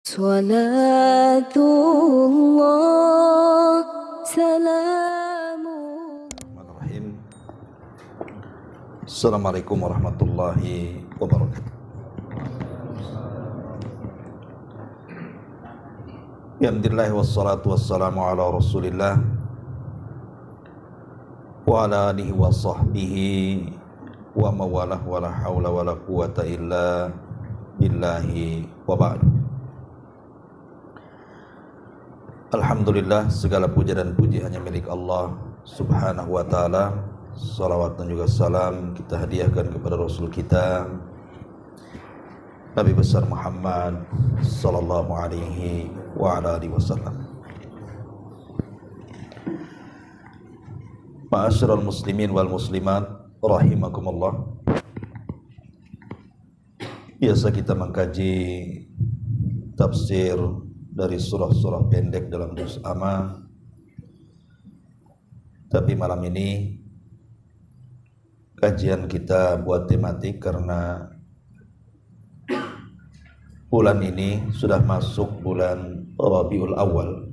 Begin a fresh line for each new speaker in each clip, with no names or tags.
Salatullah salamu.
Bismillahirrahmanirrahim. Assalamualaikum warahmatullahi wabarakatuh. Alhamdulillah wassalatu wassalamu ala rasulillah wa ala alihi wa sahbihi wa mawalah wa la hawla wa la quwata illa billahi wa ba'du. Alhamdulillah, segala puja dan puji hanya milik Allah subhanahu wa ta'ala. Salawat dan juga salam kita hadiahkan kepada Rasul kita Nabi besar Muhammad sallallahu alaihi wa ala alihi wasallam. Ma'asyiral muslimin wal muslimat rahimakumullah. Biasa kita mengkaji tafsir dari surah-surah pendek dalam juz amma. Tapi malam ini kajian kita buat tematik karena bulan ini sudah masuk bulan Rabiul Awal.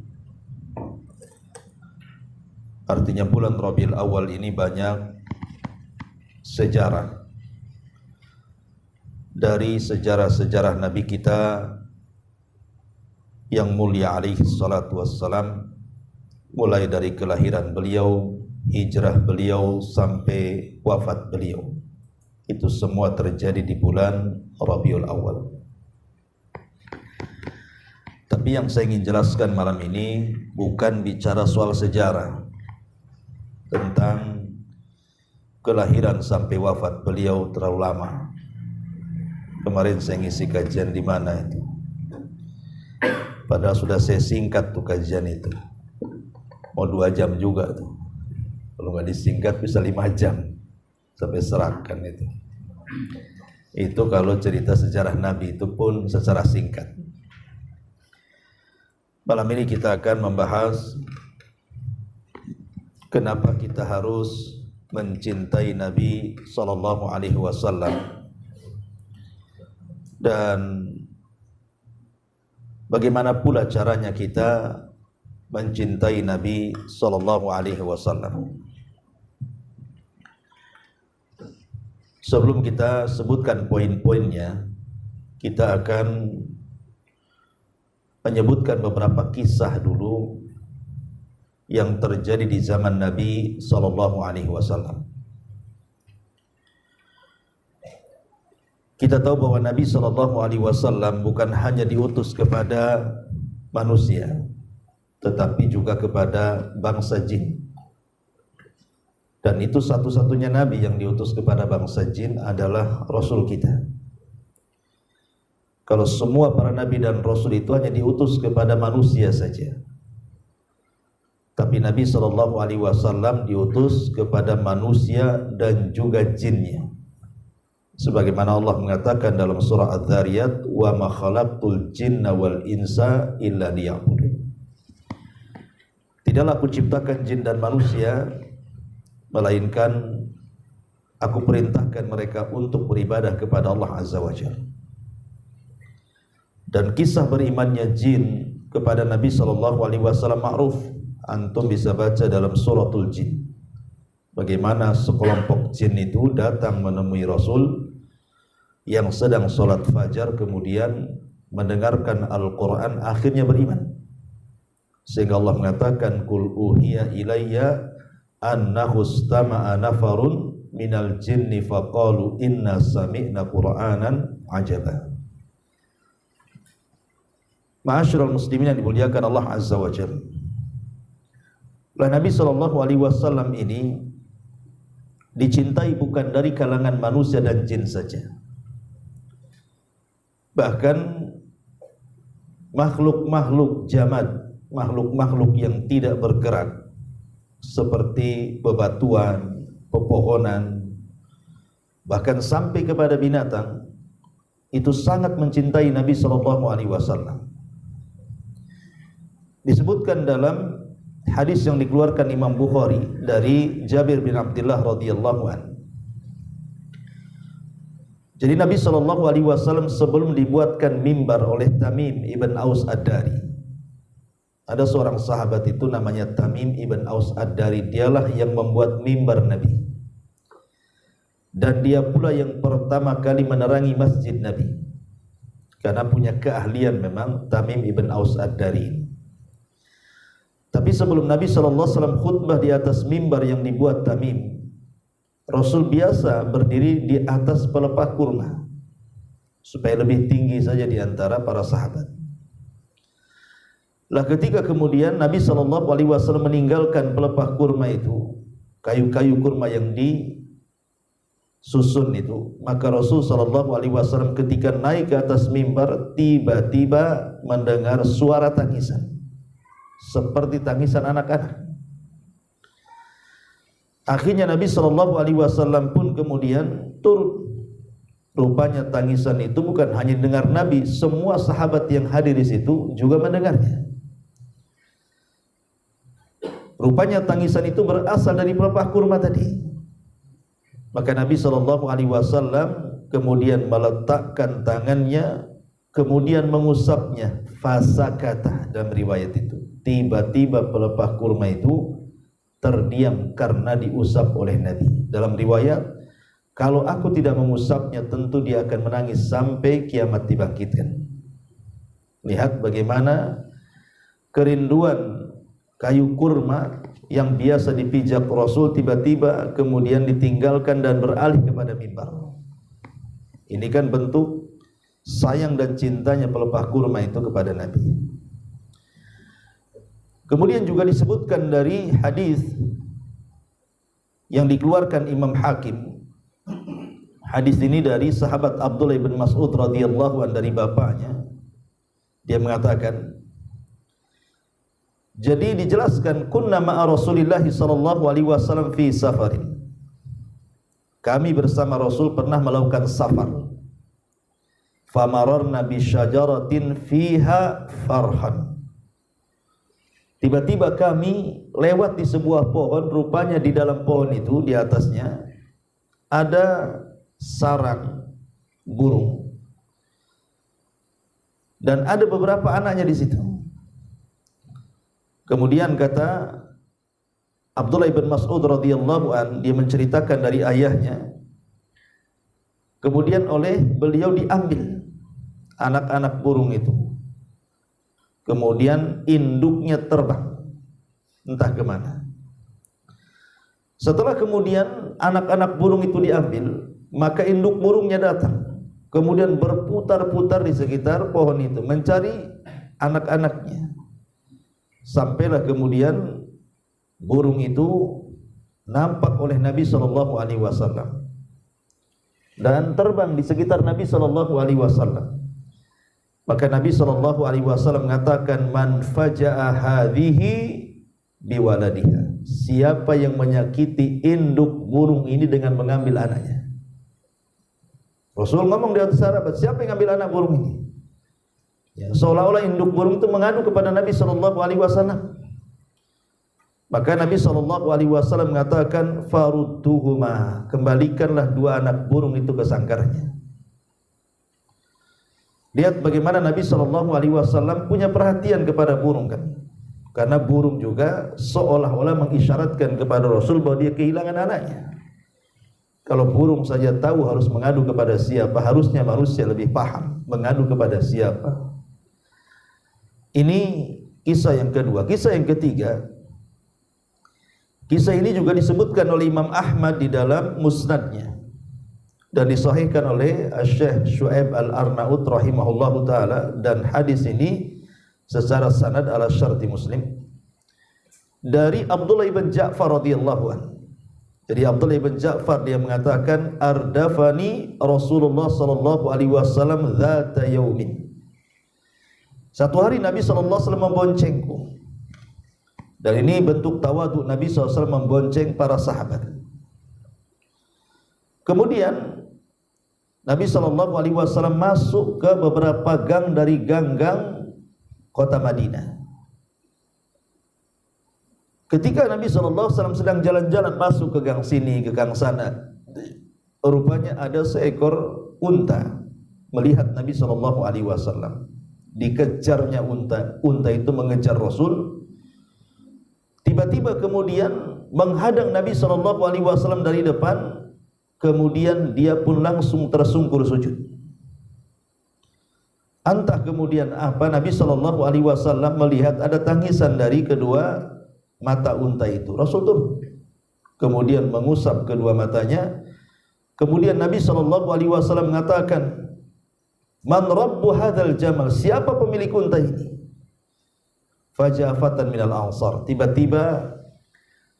Artinya bulan Rabiul Awal ini banyak sejarah. Dari sejarah-sejarah Nabi kita yang mulia alaihi salatu wassalam, mulai dari kelahiran beliau, hijrah beliau sampai wafat beliau, itu semua terjadi di bulan Rabiul Awal. Tapi yang saya ingin jelaskan malam ini bukan bicara soal sejarah tentang kelahiran sampai wafat beliau terlalu lama. Kemarin saya ngisi kajian di mana itu, padahal sudah saya singkat tuh kajian itu, mau 2 jam juga tuh. Kalau nggak disingkat bisa 5 jam sampai serahkan itu. Itu kalau cerita sejarah Nabi itu pun secara singkat. Malam ini kita akan membahas kenapa kita harus mencintai Nabi Sallallahu Alaihi Wasallam dan bagaimana pula caranya kita mencintai Nabi Sallallahu Alaihi Wasallam. Sebelum kita sebutkan poin-poinnya, kita akan menyebutkan beberapa kisah dulu yang terjadi di zaman Nabi Sallallahu Alaihi Wasallam. Kita tahu bahwa Nabi Sallallahu Alaihi Wasallam bukan hanya diutus kepada manusia, tetapi juga kepada bangsa jin. Dan itu satu-satunya Nabi yang diutus kepada bangsa jin adalah Rasul kita. Kalau semua para Nabi dan Rasul itu hanya diutus kepada manusia saja, tapi Nabi Sallallahu Alaihi Wasallam diutus kepada manusia dan juga jinnya. Sebagaimana Allah mengatakan dalam surah Adz-Dzariyat, wa ma khalaqtul jinna wal insa illa liya'budun. Tidaklah aku ciptakan jin dan manusia melainkan aku perintahkan mereka untuk beribadah kepada Allah Azza wa Jalla. Dan kisah berimannya jin kepada Nabi Sallallahu Alaihi Wasallam ma'ruf. Antum bisa baca dalam suratul jin, bagaimana sekelompok jin itu datang menemui Rasul yang sedang sholat fajar, kemudian mendengarkan Al-Quran, akhirnya beriman. Sehingga Allah mengatakan, Qul uhiya ilayya annahu istama'a nafarun minal jinni faqalu inna sami'na qur'anan ajaba. Ma'asyiral muslimin yang dimuliakan Allah Azza wa Jalla. Nabi Sallallahu Alaihi Wasallam ini dicintai bukan dari kalangan manusia dan jin saja, bahkan makhluk-makhluk jamad, makhluk-makhluk yang tidak bergerak seperti bebatuan, pepohonan, bahkan sampai kepada binatang, itu sangat mencintai Nabi Sallallahu Alaihi Wasallam. Disebutkan dalam hadis yang dikeluarkan Imam Bukhari dari Jabir bin Abdullah radhiyallahu anhu, Jadi Nabi SAW sebelum dibuatkan mimbar oleh Tamim ibn Aus Ad-Dari, ada seorang sahabat itu namanya Tamim ibn Aus Ad-Dari, dialah yang membuat mimbar Nabi, dan dia pula yang pertama kali menerangi masjid Nabi, karena punya keahlian memang Tamim ibn Aus Ad-Dari. Tapi sebelum Nabi SAW khutbah di atas mimbar yang dibuat Tamim, Rasul biasa berdiri di atas pelepah kurma supaya lebih tinggi saja di antara para sahabat. Lah ketika kemudian Nabi SAW meninggalkan pelepah kurma itu, kayu-kayu kurma yang disusun itu, maka Rasul SAW ketika naik ke atas mimbar tiba-tiba mendengar suara tangisan seperti tangisan anak-anak. Akhirnya Nabi SAW pun kemudian turun. Rupanya tangisan itu bukan hanya dengar Nabi, semua sahabat yang hadir di situ juga mendengarnya. Rupanya tangisan itu berasal dari pelepah kurma tadi. Maka Nabi SAW kemudian meletakkan tangannya, kemudian mengusapnya. Fasakata dalam riwayat itu. Tiba-tiba pelepah kurma itu terdiam karena diusap oleh Nabi. Dalam riwayat, kalau aku tidak mengusapnya tentu dia akan menangis sampai kiamat dibangkitkan. Lihat bagaimana kerinduan kayu kurma yang biasa dipijak Rasul tiba-tiba kemudian ditinggalkan dan beralih kepada mimbar. Ini kan bentuk sayang dan cintanya pelepah kurma itu kepada Nabi. Kemudian juga disebutkan dari hadis yang dikeluarkan Imam Hakim. Hadis ini dari sahabat Abdullah bin Mas'ud radhiyallahu anhu, dari bapaknya. Dia mengatakan, jadi dijelaskan, kunna ma'a Rasulillah sallallahu alaihi wasallam fi safarin. Kami bersama Rasul pernah melakukan safar. Famararna bi syajaratin fiha farhan. Tiba-tiba kami lewat di sebuah pohon, rupanya di dalam pohon itu, di atasnya ada sarang burung dan ada beberapa anaknya di situ. Kemudian kata Abdullah bin Mas'ud radhiyallahu an, dia menceritakan dari ayahnya, kemudian oleh beliau diambil anak-anak burung itu. Kemudian induknya terbang entah kemana. Setelah kemudian anak-anak burung itu diambil, maka induk burungnya datang, kemudian berputar-putar di sekitar pohon itu mencari anak-anaknya. Sampailah kemudian burung itu nampak oleh Nabi SAW dan terbang di sekitar Nabi SAW. Maka Nabi SAW mengatakan, man faja'a hadhihi biwaladiha, siapa yang menyakiti induk burung ini dengan mengambil anaknya. Rasul ngomong di atas sahabat, siapa yang ambil anak burung ini? Ya, seolah-olah induk burung itu mengadu kepada Nabi SAW. Maka Nabi SAW mengatakan, farudduhuma, kembalikanlah dua anak burung itu ke sangkarnya. Lihat bagaimana Nabi SAW punya perhatian kepada burung kan. Karena burung juga seolah-olah mengisyaratkan kepada Rasul bahwa dia kehilangan anaknya. Kalau burung saja tahu harus mengadu kepada siapa, harusnya manusia lebih paham mengadu kepada siapa. Ini kisah yang kedua. Kisah yang ketiga, kisah ini juga disebutkan oleh Imam Ahmad di dalam musnadnya dan disahihkan oleh Syekh Syu'aib Al-Arnaud rahimahullahu ta'ala, dan hadis ini secara sanad ala syarti Muslim dari Abdullah ibn Ja'far radhiyallahu anhu. Jadi Abdullah ibn Ja'far dia mengatakan, ardafani Rasulullah sallallahu alaihi wasallam dzata yaumin. Satu hari Nabi sallallahu alaihi wasallam memboncengku. Dan ini bentuk tawadhu Nabi sallallahu alaihi wasallam membonceng para sahabat. Kemudian Nabi SAW masuk ke beberapa gang dari gang-gang kota Madinah. Ketika Nabi SAW sedang jalan-jalan masuk ke gang sini, ke gang sana, rupanya ada seekor unta melihat Nabi SAW, dikejarnya unta itu mengejar Rasul. Tiba-tiba kemudian menghadang Nabi SAW dari depan, kemudian dia pun langsung tersungkur sujud. Entah kemudian apa, Nabi SAW melihat ada tangisan dari kedua mata unta itu. Rasul turun, kemudian mengusap kedua matanya. Kemudian Nabi SAW mengatakan, "Man rabbu hadzal jamal?" Siapa pemilik unta ini? Fajafatan minal ansar. Tiba-tiba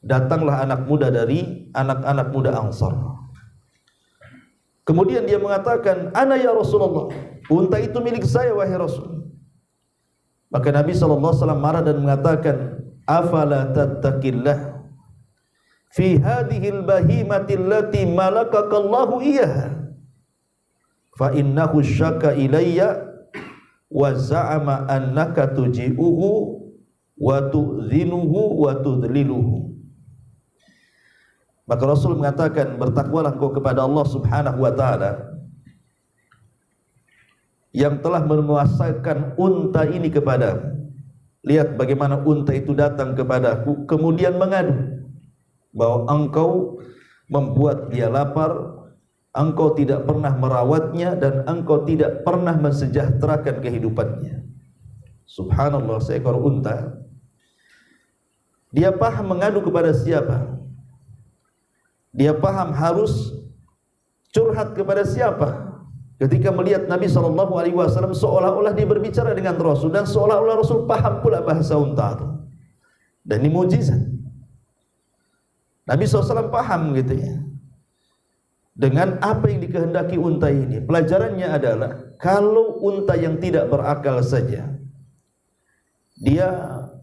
datanglah anak muda dari anak-anak muda Ansar. Kemudian dia mengatakan, "Ana ya Rasulullah." Unta itu milik saya wahai Rasul. Maka Nabi SAW marah dan mengatakan, "Afala tattaqillah fi hadhil bahimati allati malakakallahu iyyaha fa innahu syaka ilayya wa za'ama annaka tuji'uhu wa tu'dhinuhu wa tudliluhu." Maka Rasul mengatakan, bertakwalah kau kepada Allah Subhanahu wa taala yang telah menguasakan unta ini kepadamu. Lihat bagaimana unta itu datang kepadaku kemudian mengadu bahwa engkau membuat dia lapar, engkau tidak pernah merawatnya, dan engkau tidak pernah mensejahterakan kehidupannya. Subhanallah, seekor unta. Dia paham mengadu kepada siapa. Dia paham harus curhat kepada siapa. Ketika melihat Nabi SAW seolah-olah dia berbicara dengan Rasul, dan seolah-olah Rasul paham pula bahasa unta itu. Dan ini mujizat. Nabi SAW paham gitu ya dengan apa yang dikehendaki unta ini. Pelajarannya adalah, kalau unta yang tidak berakal saja, dia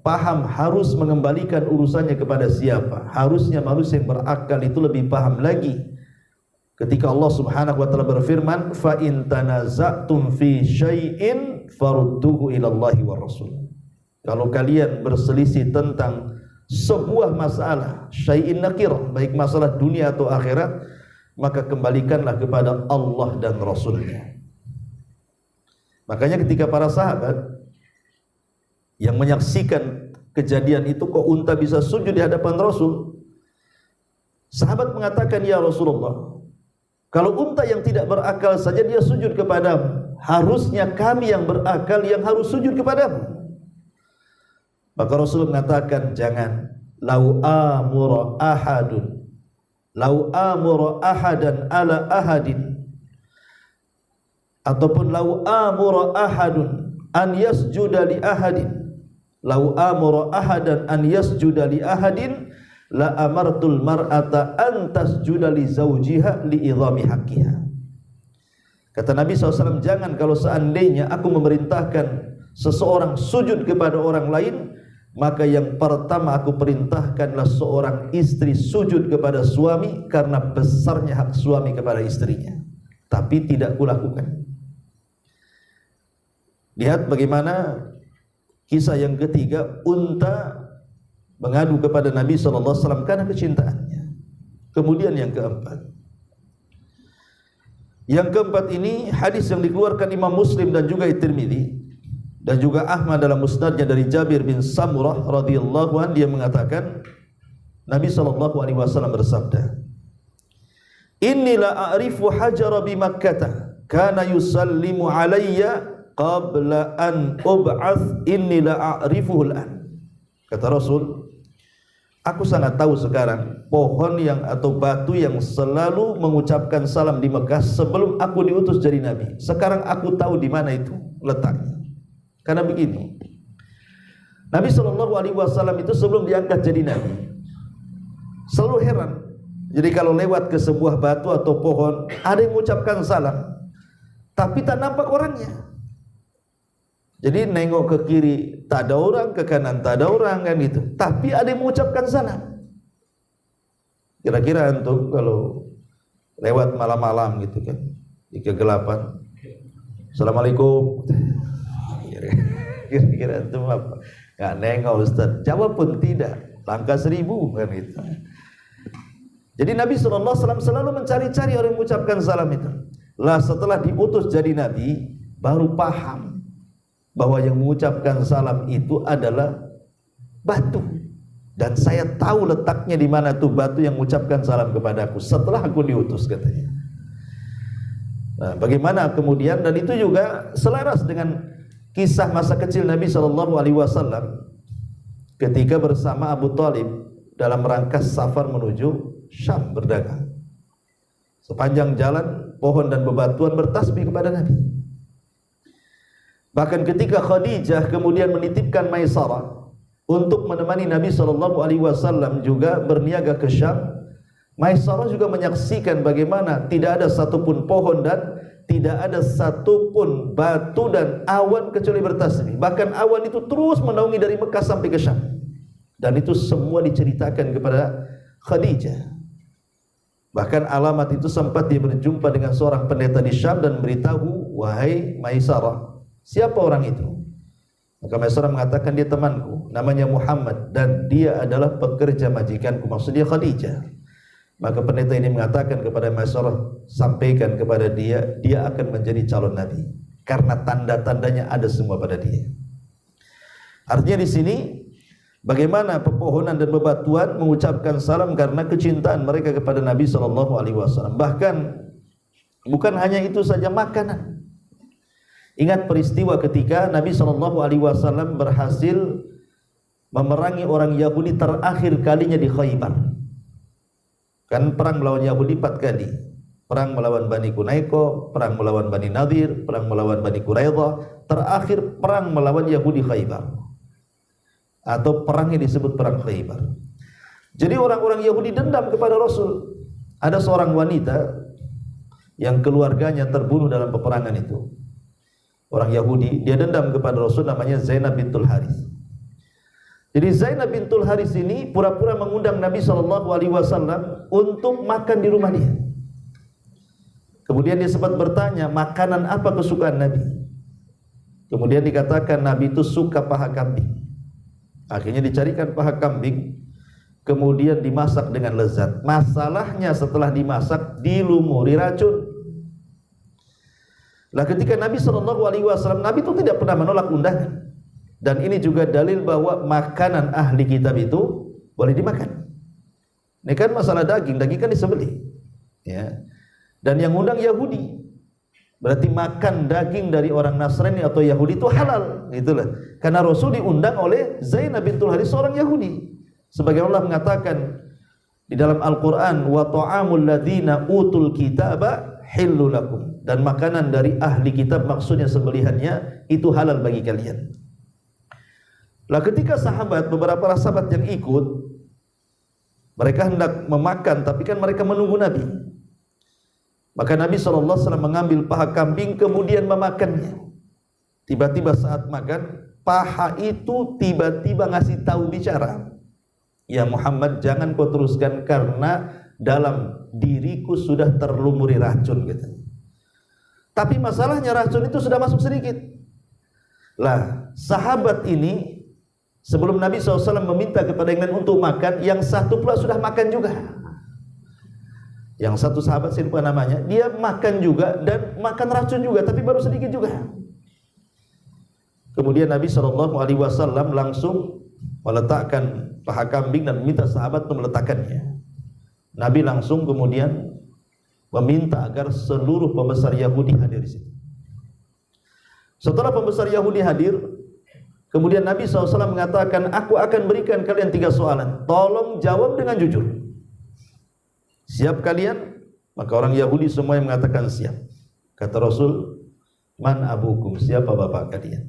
paham harus mengembalikan urusannya kepada siapa. Harusnya manusia yang berakal itu lebih paham lagi. Ketika Allah Subhanahu wa taala berfirman, "Fa in tanaza'tum fi syai'in farudduhu ila Allahi war Rasul." Kalau kalian berselisih tentang sebuah masalah, syai'in nakirah, baik masalah dunia atau akhirat, maka kembalikanlah kepada Allah dan Rasulnya. Makanya ketika para sahabat yang menyaksikan kejadian itu, kok unta bisa sujud di hadapan Rasul, sahabat mengatakan, "Ya Rasulullah, kalau unta yang tidak berakal saja dia sujud kepadamu, harusnya kami yang berakal yang harus sujud kepadamu." Maka Rasul mengatakan, "Jangan. Lau amura ahadan ala ahadin, ataupun lau amura ahadun an yasjuda li ahadin, lau amura ahadan an yasjuda li ahadin la amartul mar'ata an tasjuda li zawjiha li idhami haqqiha." Kata Nabi SAW, jangan kalau seandainya aku memerintahkan seseorang sujud kepada orang lain, maka yang pertama aku perintahkanlah seorang istri sujud kepada suami karena besarnya hak suami kepada istrinya. Tapi tidak kulakukan. Lihat bagaimana kisah yang ketiga, unta mengadu kepada Nabi SAW karena kecintaannya. Kemudian yang keempat. Yang keempat ini hadis yang dikeluarkan Imam Muslim dan juga Tirmidzi dan juga Ahmad dalam musnadnya dari Jabir bin Samurah radhiyallahu anhu. Dia mengatakan, Nabi SAW bersabda, "Inni la a'rifu hajara bi Makkah kana yusallimu alayya qabla an ub'ath, inni la a'rifuhu al-an." Kata Rasul, aku sangat tahu sekarang pohon yang atau batu yang selalu mengucapkan salam di Mekah sebelum aku diutus jadi nabi. Sekarang aku tahu di mana itu letaknya. Karena begini, Nabi SAW itu sebelum diangkat jadi nabi selalu heran. Jadi kalau lewat ke sebuah batu atau pohon, ada yang mengucapkan salam, tapi tak nampak orangnya. Jadi nengok ke kiri tak ada orang, ke kanan tak ada orang, kan gitu. Tapi ada yang mengucapkan salam. Kira-kira antum kalau lewat malam-malam gitu kan, di kegelapan, "Assalamualaikum." Kira-kira antum apa? Nggak nengok Ustaz. Jawab pun tidak. Langkah 1000 kan gitu. Jadi Nabi SAW selalu mencari-cari orang yang mengucapkan salam itu. Lah setelah diutus jadi nabi, baru paham bahwa yang mengucapkan salam itu adalah batu. Dan saya tahu letaknya di mana tuh batu yang mengucapkan salam kepadaku setelah aku diutus, katanya. Nah, bagaimana kemudian, dan itu juga selaras dengan kisah masa kecil Nabi SAW ketika bersama Abu Thalib dalam rangka safar menuju Syam berdagang. Sepanjang jalan pohon dan bebatuan bertasbih kepada Nabi. Bahkan ketika Khadijah kemudian menitipkan Maisarah untuk menemani Nabi SAW juga berniaga ke Syam, Maisarah juga menyaksikan bagaimana tidak ada satupun pohon dan tidak ada satupun batu dan awan kecuali bertasbih. Bahkan awan itu terus menaungi dari Mekah sampai ke Syam. Dan itu semua diceritakan kepada Khadijah. Bahkan alamat itu sempat dia berjumpa dengan seorang pendeta di Syam dan beritahu, wahai Maisarah, siapa orang itu? Maka Maisarah mengatakan, dia temanku, namanya Muhammad, dan dia adalah pekerja majikanku, maksudnya Khadijah. Maka pendeta ini mengatakan kepada Maisarah, sampaikan kepada dia, dia akan menjadi calon nabi karena tanda-tandanya ada semua pada dia. Artinya di sini bagaimana pepohonan dan bebatuan mengucapkan salam karena kecintaan mereka kepada Nabi SAW. Bahkan bukan hanya itu saja, makanan. Ingat peristiwa ketika Nabi SAW berhasil memerangi orang Yahudi terakhir kalinya di Khaybar. Kan perang melawan Yahudi 4 kali. Perang melawan Bani Quraisy, perang melawan Bani Nadir, perang melawan Bani Quraidah, terakhir perang melawan Yahudi Khaybar. Atau perang yang disebut perang Khaybar. Jadi orang-orang Yahudi dendam kepada Rasul. Ada seorang wanita yang keluarganya terbunuh dalam peperangan itu. Orang Yahudi, dia dendam kepada Rasul, namanya Zainab bintul Harits. Jadi Zainab bintul Harits ini pura-pura mengundang Nabi SAW untuk makan di rumah dia. Kemudian dia sempat bertanya, makanan apa kesukaan Nabi? Kemudian dikatakan Nabi itu suka paha kambing. Akhirnya dicarikan paha kambing, kemudian dimasak dengan lezat. Masalahnya setelah dimasak dilumuri racun. Lah ketika Nabi SAW, Nabi itu tidak pernah menolak undangan. Dan ini juga dalil bahwa makanan ahli kitab itu boleh dimakan. Ini kan masalah daging kan disembelih. Ya. Dan yang undang Yahudi, berarti makan daging dari orang Nasrani atau Yahudi itu halal, itulah. Karena Rasul diundang oleh Zainab bintul Harits, seorang Yahudi. Sebagai Allah mengatakan di dalam Al-Qur'an, wa ta'amul ladzina utul kitaba hillu lakum. Dan makanan dari ahli kitab, maksudnya sembelihannya itu halal bagi kalian. Lah ketika beberapa sahabat yang ikut, mereka hendak memakan, tapi kan mereka menunggu Nabi. Maka Nabi SAW mengambil paha kambing kemudian memakannya. Tiba-tiba saat makan, paha itu tiba-tiba ngasih tahu, bicara, ya Muhammad, jangan kau teruskan karena dalam diriku sudah terlumuri racun, gitu. Tapi masalahnya racun itu sudah masuk sedikit. Lah sahabat ini sebelum Nabi SAW meminta kepada yang lain untuk makan, yang satu pula sudah makan juga. Yang satu sahabat, saya lupa namanya, dia makan juga dan makan racun juga, tapi baru sedikit juga. Kemudian Nabi SAW langsung meletakkan paha kambing dan meminta sahabat untuk meletakkannya. Nabi langsung kemudian meminta agar seluruh pembesar Yahudi hadir di situ. Setelah pembesar Yahudi hadir, kemudian Nabi SAW mengatakan, aku akan berikan kalian 3 soalan. Tolong jawab dengan jujur. Siap kalian? Maka orang Yahudi semua yang mengatakan siap. Kata Rasul, man abukum, siapa bapak kalian?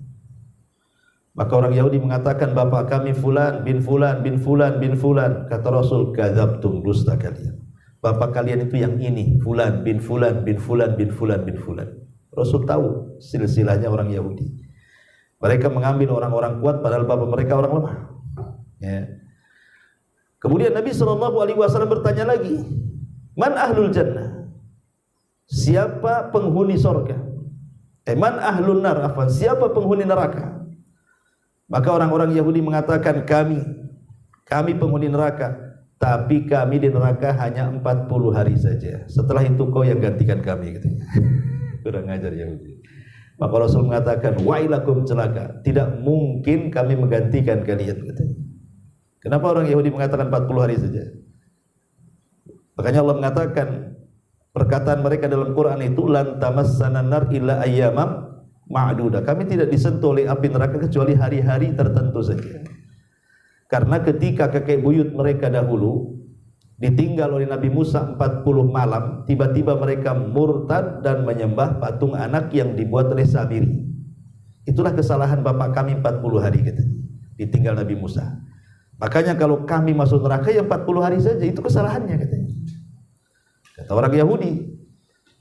Maka orang Yahudi mengatakan, bapak kami fulan bin fulan bin fulan bin fulan. Kata Rasul, kadzabtum, dusta kalian. Bapak kalian itu yang ini, fulan bin fulan bin fulan bin fulan bin fulan. Rasul tahu silsilahnya orang Yahudi. Mereka mengambil orang-orang kuat padahal bapak mereka orang lemah. Ya. Kemudian Nabi SAW bertanya lagi, man ahlul jannah? Siapa penghuni surga? Man ahlun nar? Siapa penghuni neraka? Maka orang-orang Yahudi mengatakan, kami penghuni neraka. tapi kami di neraka hanya 40 hari saja. Setelah itu kau yang gantikan kami, katanya. Kurang ajar Yahudi. Maka Rasul mengatakan, wailakum, celaka, tidak mungkin kami menggantikan kalian, katanya. Kenapa orang Yahudi mengatakan 40 hari saja? Makanya Allah mengatakan, perkataan mereka dalam Quran itu, lan tamassana nar illa ayyamam ma'duda. Kami tidak disentuh oleh api neraka kecuali hari-hari tertentu saja. Karena ketika kakek buyut mereka dahulu ditinggal oleh Nabi Musa 40 malam, tiba-tiba mereka murtad dan menyembah patung anak yang dibuat oleh Samiri. Itulah kesalahan bapak kami 40 hari, katanya, ditinggal Nabi Musa. Makanya kalau kami masuk neraka yang 40 hari saja, itu kesalahannya, katanya. Kata orang Yahudi.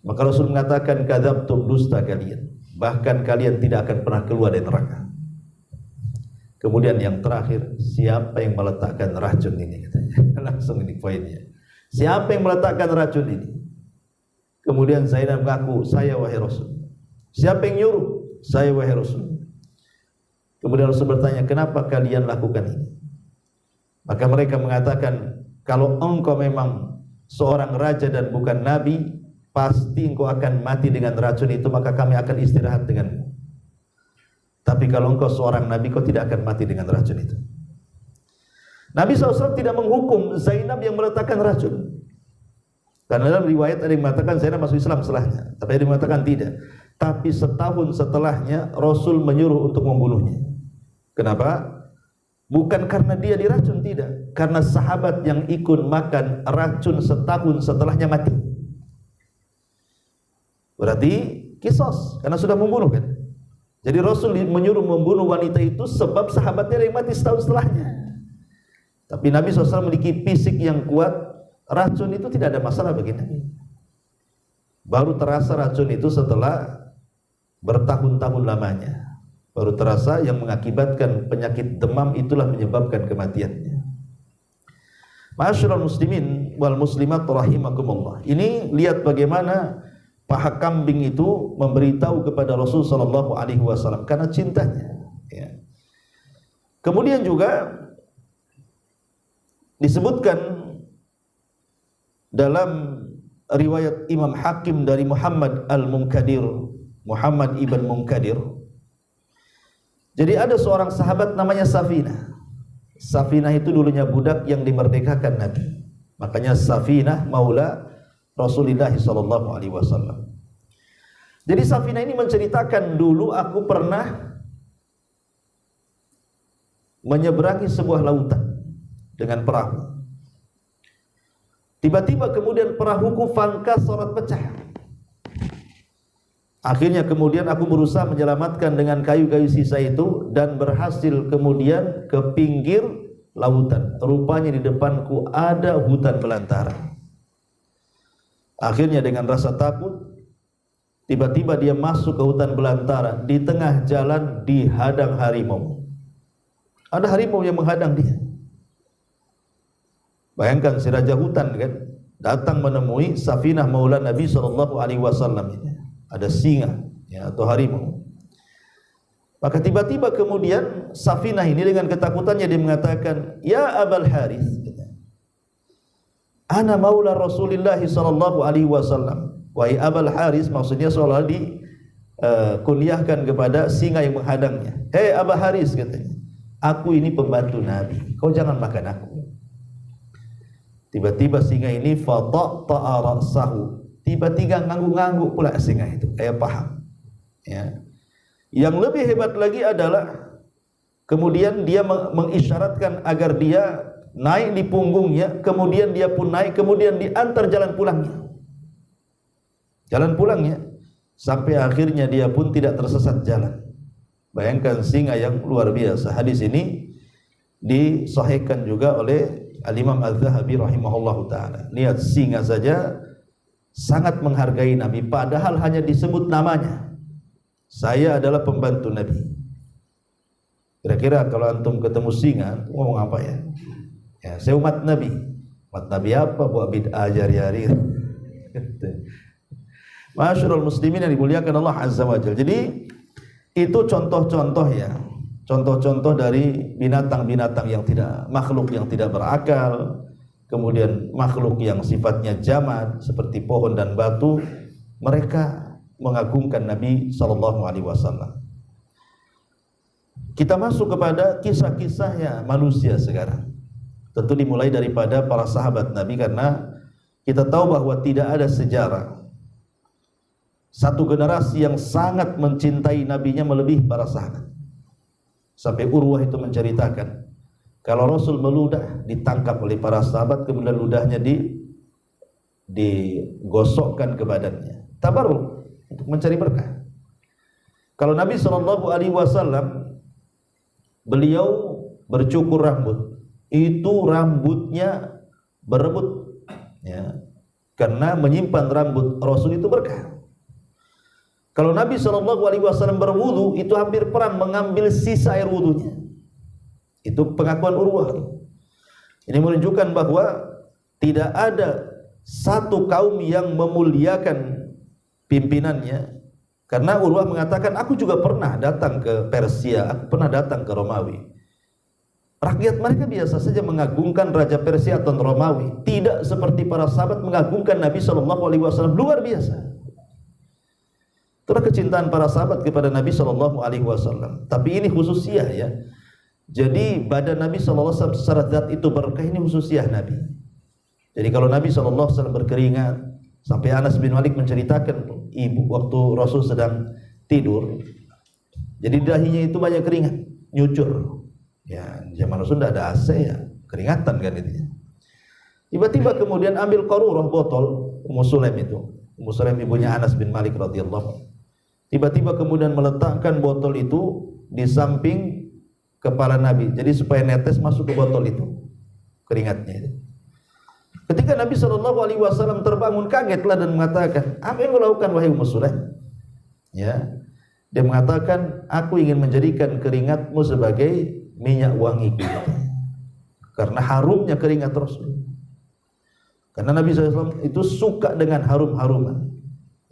Maka Rasul mengatakan, kadzabtum, dusta kalian, bahkan kalian tidak akan pernah keluar dari neraka. Kemudian yang terakhir, siapa yang meletakkan racun ini, katanya. Langsung ini poinnya. Siapa yang meletakkan racun ini? Kemudian Zainab mengaku, saya wahai Rasul. Siapa yang nyuruh? Saya wahai Rasul. Kemudian Rasul bertanya, kenapa kalian lakukan ini? Maka mereka mengatakan, kalau engkau memang seorang raja dan bukan nabi, pasti engkau akan mati dengan racun itu, maka kami akan istirahat denganmu. Tapi kalau engkau seorang nabi, kau tidak akan mati dengan racun itu. Nabi SAW tidak menghukum Zainab yang meletakkan racun. Karena dalam riwayat ada yang mengatakan Zainab masuk Islam setelahnya, tapi ada yang mengatakan tidak. Tapi setahun setelahnya Rasul menyuruh untuk membunuhnya. Kenapa? Bukan karena dia diracun, tidak. Karena sahabat yang ikut makan racun setahun setelahnya mati. Berarti kisos, karena sudah membunuh, kan? Jadi Rasul menyuruh membunuh wanita itu sebab sahabatnya yang mati setahun setelahnya. Tapi Nabi SAW memiliki fisik yang kuat, racun itu tidak ada masalah bagi Nabi. Baru terasa racun itu setelah bertahun-tahun lamanya. Baru terasa yang mengakibatkan penyakit demam, itulah menyebabkan kematiannya. Ma'asyiral muslimin wal muslimat rahimakumullah. Ini lihat bagaimana paha kambing itu memberitahu kepada Rasul sallallahu alaihi wasallam karena cintanya, ya. Kemudian juga disebutkan dalam riwayat Imam Hakim dari Muhammad al-Munkadir, Muhammad ibn Munkadir. Jadi ada seorang sahabat namanya Safinah. Safinah itu dulunya budak yang dimerdekakan Nabi. Makanya Safinah maula Rasulullah sallallahu alaihi wasallam. Jadi Safinah ini menceritakan, dulu aku pernah menyeberangi sebuah lautan dengan perahu. Tiba-tiba kemudian perahuku fankasarat, pecah. Akhirnya kemudian aku berusaha menyelamatkan dengan kayu-kayu sisa itu dan berhasil kemudian ke pinggir lautan. Rupanya di depanku ada hutan belantara. Akhirnya dengan rasa takut, tiba-tiba dia masuk ke hutan belantara. Di tengah jalan dihadang harimau. Ada harimau yang menghadang dia. Bayangkan si raja hutan, kan, datang menemui Safinah maula Nabi sallallahu alaihi wasallam ini. Ada singa, ya, atau harimau. Maka tiba-tiba kemudian Safinah ini dengan ketakutannya dia mengatakan, "Ya Abul Harith, ana maula Rasulullah sallallahu alaihi wasallam." Wahai Abul Harith, maksudnya seolah kunyahkan kepada singa yang menghadangnya. "Hei Abul Harith," katanya, "aku ini pembantu Nabi, kau jangan makan aku." Tiba-tiba singa ini fataqta'a ra'sahu, tiba-tiba ngangguk-ngangguk pula singa itu, kayak paham, ya. Yang lebih hebat lagi adalah kemudian dia mengisyaratkan agar dia naik di punggungnya, kemudian dia pun naik, kemudian diantar jalan pulangnya, sampai akhirnya dia pun tidak tersesat jalan. Bayangkan singa yang luar biasa. Hadis ini disahihkan juga oleh Al-Imam Al-Zahabi rahimahullahu ta'ala. Lihat, singa saja sangat menghargai Nabi, padahal hanya disebut namanya, saya adalah pembantu Nabi. Kira-kira kalau antum ketemu singa, ngomong apa ya? Ya, saya umat Nabi. Umat Nabi apa? Buat bid'ah jari-jari. Masyarul muslimin yang dimuliakan Allah Azza wa Jalla. Jadi itu contoh-contoh, ya, contoh-contoh dari binatang-binatang yang tidak, makhluk yang tidak berakal. kemudian makhluk yang sifatnya jamad seperti pohon dan batu, mereka mengagungkan Nabi sallallahu alaihi wasallam. Kita masuk kepada kisah-kisahnya manusia sekarang. Tentu dimulai daripada para sahabat Nabi, karena kita tahu bahwa tidak ada sejarah satu generasi yang sangat mencintai nabinya melebihi para sahabat. Sampai Urwah itu menceritakan, kalau Rasul meludah ditangkap oleh para sahabat, kemudian ludahnya digosokkan ke badannya, tabarruk, untuk mencari berkah. Kalau Nabi sallallahu alaihi wasallam, beliau bercukur rambut, itu rambutnya berebut, ya, karena menyimpan rambut Rasul itu berkah. Kalau Nabi sallallahu alaihi wasallam berwudu, itu hampir perang mengambil sisa air wudunya. Itu pengakuan Urwah. Ini menunjukkan bahwa tidak ada satu kaum yang memuliakan pimpinannya, karena Urwah mengatakan, aku juga pernah datang ke Persia, aku pernah datang ke Romawi. Rakyat mereka biasa saja mengagungkan Raja Persia atau Romawi, tidak seperti para sahabat mengagungkan Nabi sallallahu alaihi wasallam, luar biasa. Itulah kecintaan para sahabat kepada Nabi sallallahu alaihi wasallam. Tapi ini khususiah, ya. Jadi badan Nabi sallallahu alaihi wasallam secara zat itu berkah, ini khususiah Nabi. Jadi kalau Nabi sallallahu alaihi wasallam berkeringat, sampai Anas bin Malik menceritakan, ibu waktu Rasul sedang tidur, jadi dahinya itu banyak keringat, nyucur. Ya, zaman Rasul tidak ada AC, ya, keringatan kan itu. Tiba-tiba kemudian ambil qarurah, botol, Ummu Sulaim itu. Ummu Sulaim ibunya Anas bin Malik radhiyallahu. Tiba-tiba kemudian meletakkan botol itu di samping kepala Nabi, jadi supaya netes masuk ke botol itu keringatnya itu. Ketika Nabi sallallahu alaihi wasallam terbangun, kagetlah dan mengatakan, apa yang kau lakukan wahai Ummu Sulaim? Ya, dia mengatakan, aku ingin menjadikan keringatmu sebagai minyak wangi gitu. Karena harumnya keringat Rasul. Karena Nabi SAW itu suka dengan harum-haruman.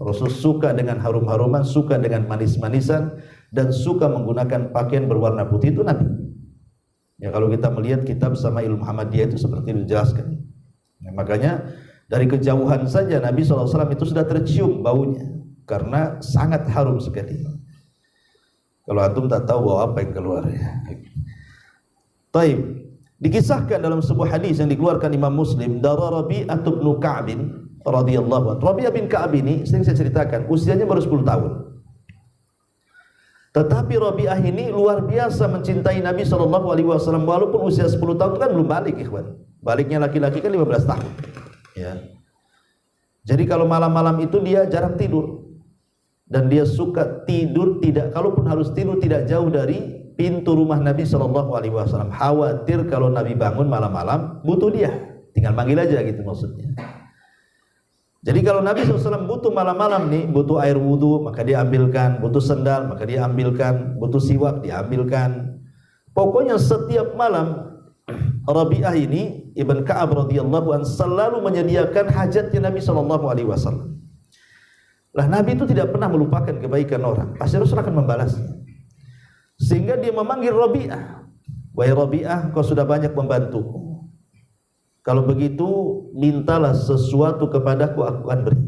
Rasul suka dengan harum-haruman, suka dengan manis-manisan, dan suka menggunakan pakaian berwarna putih, itu Nabi. Ya, kalau kita melihat kitab Sama'il Muhammadiyah itu seperti dijelaskan. Ya, makanya dari kejauhan saja Nabi SAW itu sudah tercium baunya, karena sangat harum sekali. Kalau antum tak tahu bau apa yang keluar, ya. Taib. Dikisahkan dalam sebuah hadis yang dikeluarkan Imam Muslim, dari Rabi'ah bin Ka'ab radhiyallahu anhu. Rabi'ah bin Ka'ab ini sering saya ceritakan, usianya baru 10 tahun. Tetapi Rabi'ah ini luar biasa mencintai Nabi sallallahu alaihi wasallam, walaupun usia 10 tahun itu kan belum balik, ikhwan. Baliknya laki-laki kan 15 tahun. Ya. Jadi kalau malam-malam itu dia jarang tidur. Dan dia suka tidur tidak, kalaupun harus tidur tidak jauh dari pintu rumah Nabi sallallahu alaihi wasallam. Khawatir kalau Nabi bangun malam-malam butuh dia, tinggal panggil aja gitu maksudnya. Jadi kalau Nabi SAW butuh malam-malam nih, butuh air wudu, maka dia ambilkan, butuh sendal, maka dia ambilkan, butuh siwak, dia ambilkan. Pokoknya setiap malam Rabi'ah ini Ibn Ka'ab radhiyallahu anhu selalu menyediakan hajatnya Nabi sallallahu alaihi wasallam. Lah Nabi itu tidak pernah melupakan kebaikan orang, pasti Rasul akan membalasnya. Sehingga dia memanggil Rabi'ah, wahai Rabi'ah, kau sudah banyak membantuku. Kalau begitu mintalah sesuatu kepadaku, aku akan beri.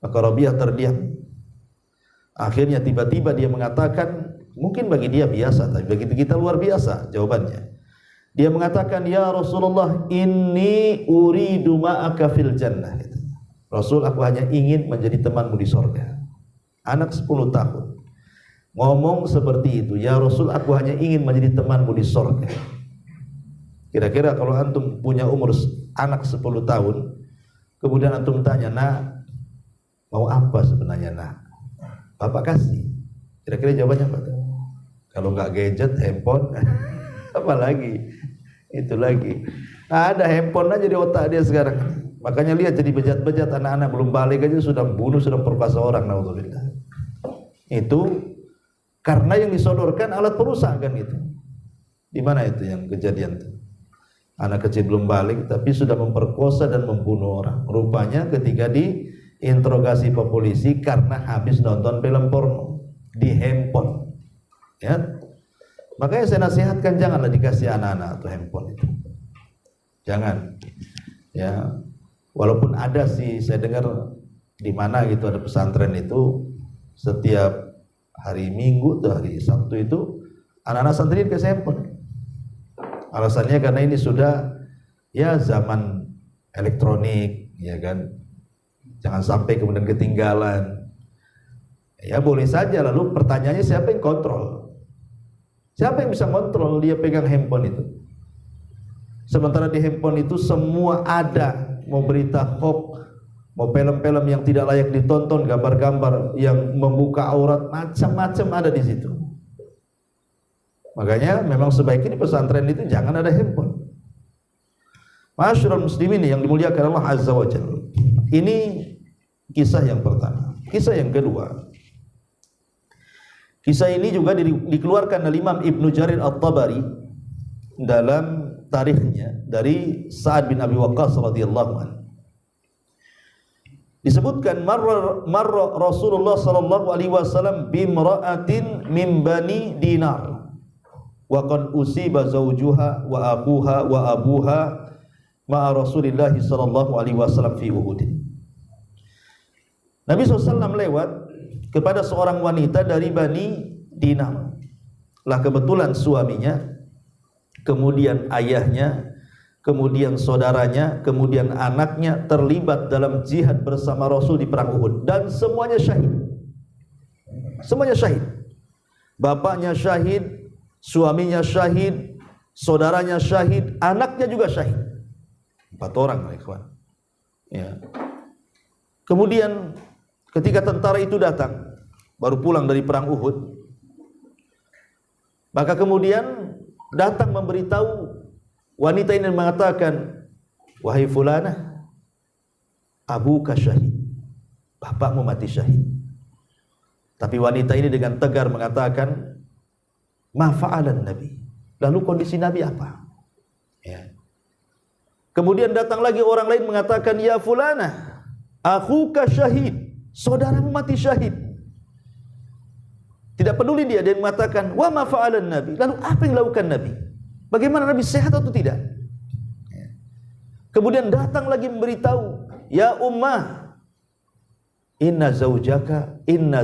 Maka Rabi'ah terdiam. Akhirnya tiba-tiba dia mengatakan, mungkin bagi dia biasa, tapi bagi kita luar biasa jawabannya. Dia mengatakan, ya Rasulullah, inni uridu ma'aka fil jannah. Rasul, aku hanya ingin menjadi temanmu di surga. Anak 10 tahun ngomong seperti itu, ya Rasul, aku hanya ingin menjadi temanmu di surga. Kira-kira kalau antum punya umur anak 10 tahun, kemudian antum tanya, nak, mau apa sebenarnya nak? Bapak kasih. Kira-kira jawabannya apa? Kalau nggak gadget, handphone, apa lagi? Itu lagi. Nah, ada handphone aja di otak dia sekarang. Makanya lihat jadi bejat-bejat, anak-anak belum balik aja sudah bunuh, sudah perkosa orang. Naudzubillah. Itu karena yang disodorkan alat perusak kan itu. Di mana itu yang kejadian itu? Anak kecil belum balik tapi sudah memperkosa dan membunuh orang. Rupanya ketika diinterogasi polisi karena habis nonton film porno di handphone. Ya. Makanya saya nasihatkan janganlah dikasih anak-anak atau handphone itu. Jangan. Ya. Walaupun ada sih saya dengar di mana gitu ada pesantren itu setiap hari Minggu atau hari Sabtu itu anak-anak santri dikasih handphone. Alasannya karena ini sudah ya zaman elektronik, ya kan. Jangan sampai kemudian ketinggalan. Ya boleh saja, lalu pertanyaannya siapa yang kontrol? Siapa yang bisa kontrol dia pegang handphone itu? Sementara di handphone itu semua ada, mau berita hoax, mau film-film yang tidak layak ditonton, gambar-gambar yang membuka aurat, macam-macam ada di situ. Makanya memang sebaiknya di pesantren itu jangan ada handphone. Masyarul muslimin yang dimuliakan Allah Azza wa Jalla. Ini kisah yang pertama. Kisah yang kedua. Kisah ini juga dikeluarkan oleh Imam Ibnu Jarir At-Tabari dalam tarikhnya dari Sa'ad bin Abi Waqqas radhiyallahu anhu. Disebutkan marra Rasulullah sallallahu alaihi wasallam bimra'atin min Bani Dinar wa qad usiba zawjuha wa abuha wa abuha ma'a Rasulillah sallallahu alaihi wasallam fi Uhud. Nabi SAW lewat kepada seorang wanita dari Bani Dinar. Lah kebetulan suaminya, kemudian ayahnya, kemudian saudaranya, kemudian anaknya terlibat dalam jihad bersama Rasul di perang Uhud dan semuanya syahid. Semuanya syahid. Bapaknya syahid, suaminya syahid, saudaranya syahid, anaknya juga syahid. 4 orang, ikhwan. Ya. Kemudian ketika tentara itu datang, baru pulang dari perang Uhud, maka kemudian datang memberitahu wanita ini mengatakan, wahai fulana, abuka syahid, bapakmu mati syahid. Tapi wanita ini dengan tegar mengatakan, ma fa'alan Nabi, lalu kondisi Nabi apa? Ya. Kemudian datang lagi orang lain mengatakan, ya fulana, akhuka syahid, saudaramu mati syahid. Tidak peduli dia mengatakan, wa ma fa'alan Nabi, lalu apa yang dilakukan Nabi? Bagaimana Nabi sehat atau tidak? Kemudian datang lagi memberitahu, ya ummah, inna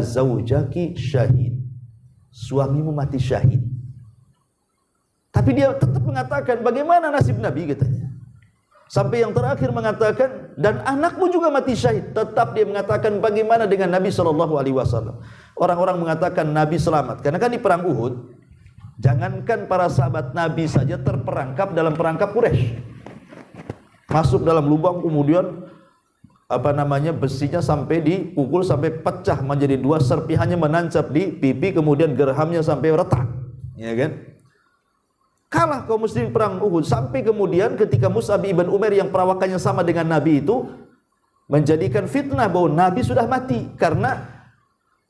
zaujaki syahid, suamimu mati syahid. Tapi dia tetap mengatakan, bagaimana nasib Nabi, katanya. Sampai yang terakhir mengatakan, dan anakmu juga mati syahid. Tetap dia mengatakan, bagaimana dengan Nabi SAW? Orang-orang mengatakan Nabi selamat, karena kan di perang Uhud, jangankan para sahabat Nabi saja terperangkap dalam perangkap Quraisy. Masuk dalam lubang, kemudian besinya sampai dipukul sampai pecah menjadi 2, serpihannya menancap di pipi, kemudian gerhamnya sampai retak. Ya kan? Kalah kaum muslimin perang Uhud, sampai kemudian ketika Mus'ab ibn Umair yang perawakannya sama dengan Nabi itu menjadikan fitnah bahwa Nabi sudah mati, karena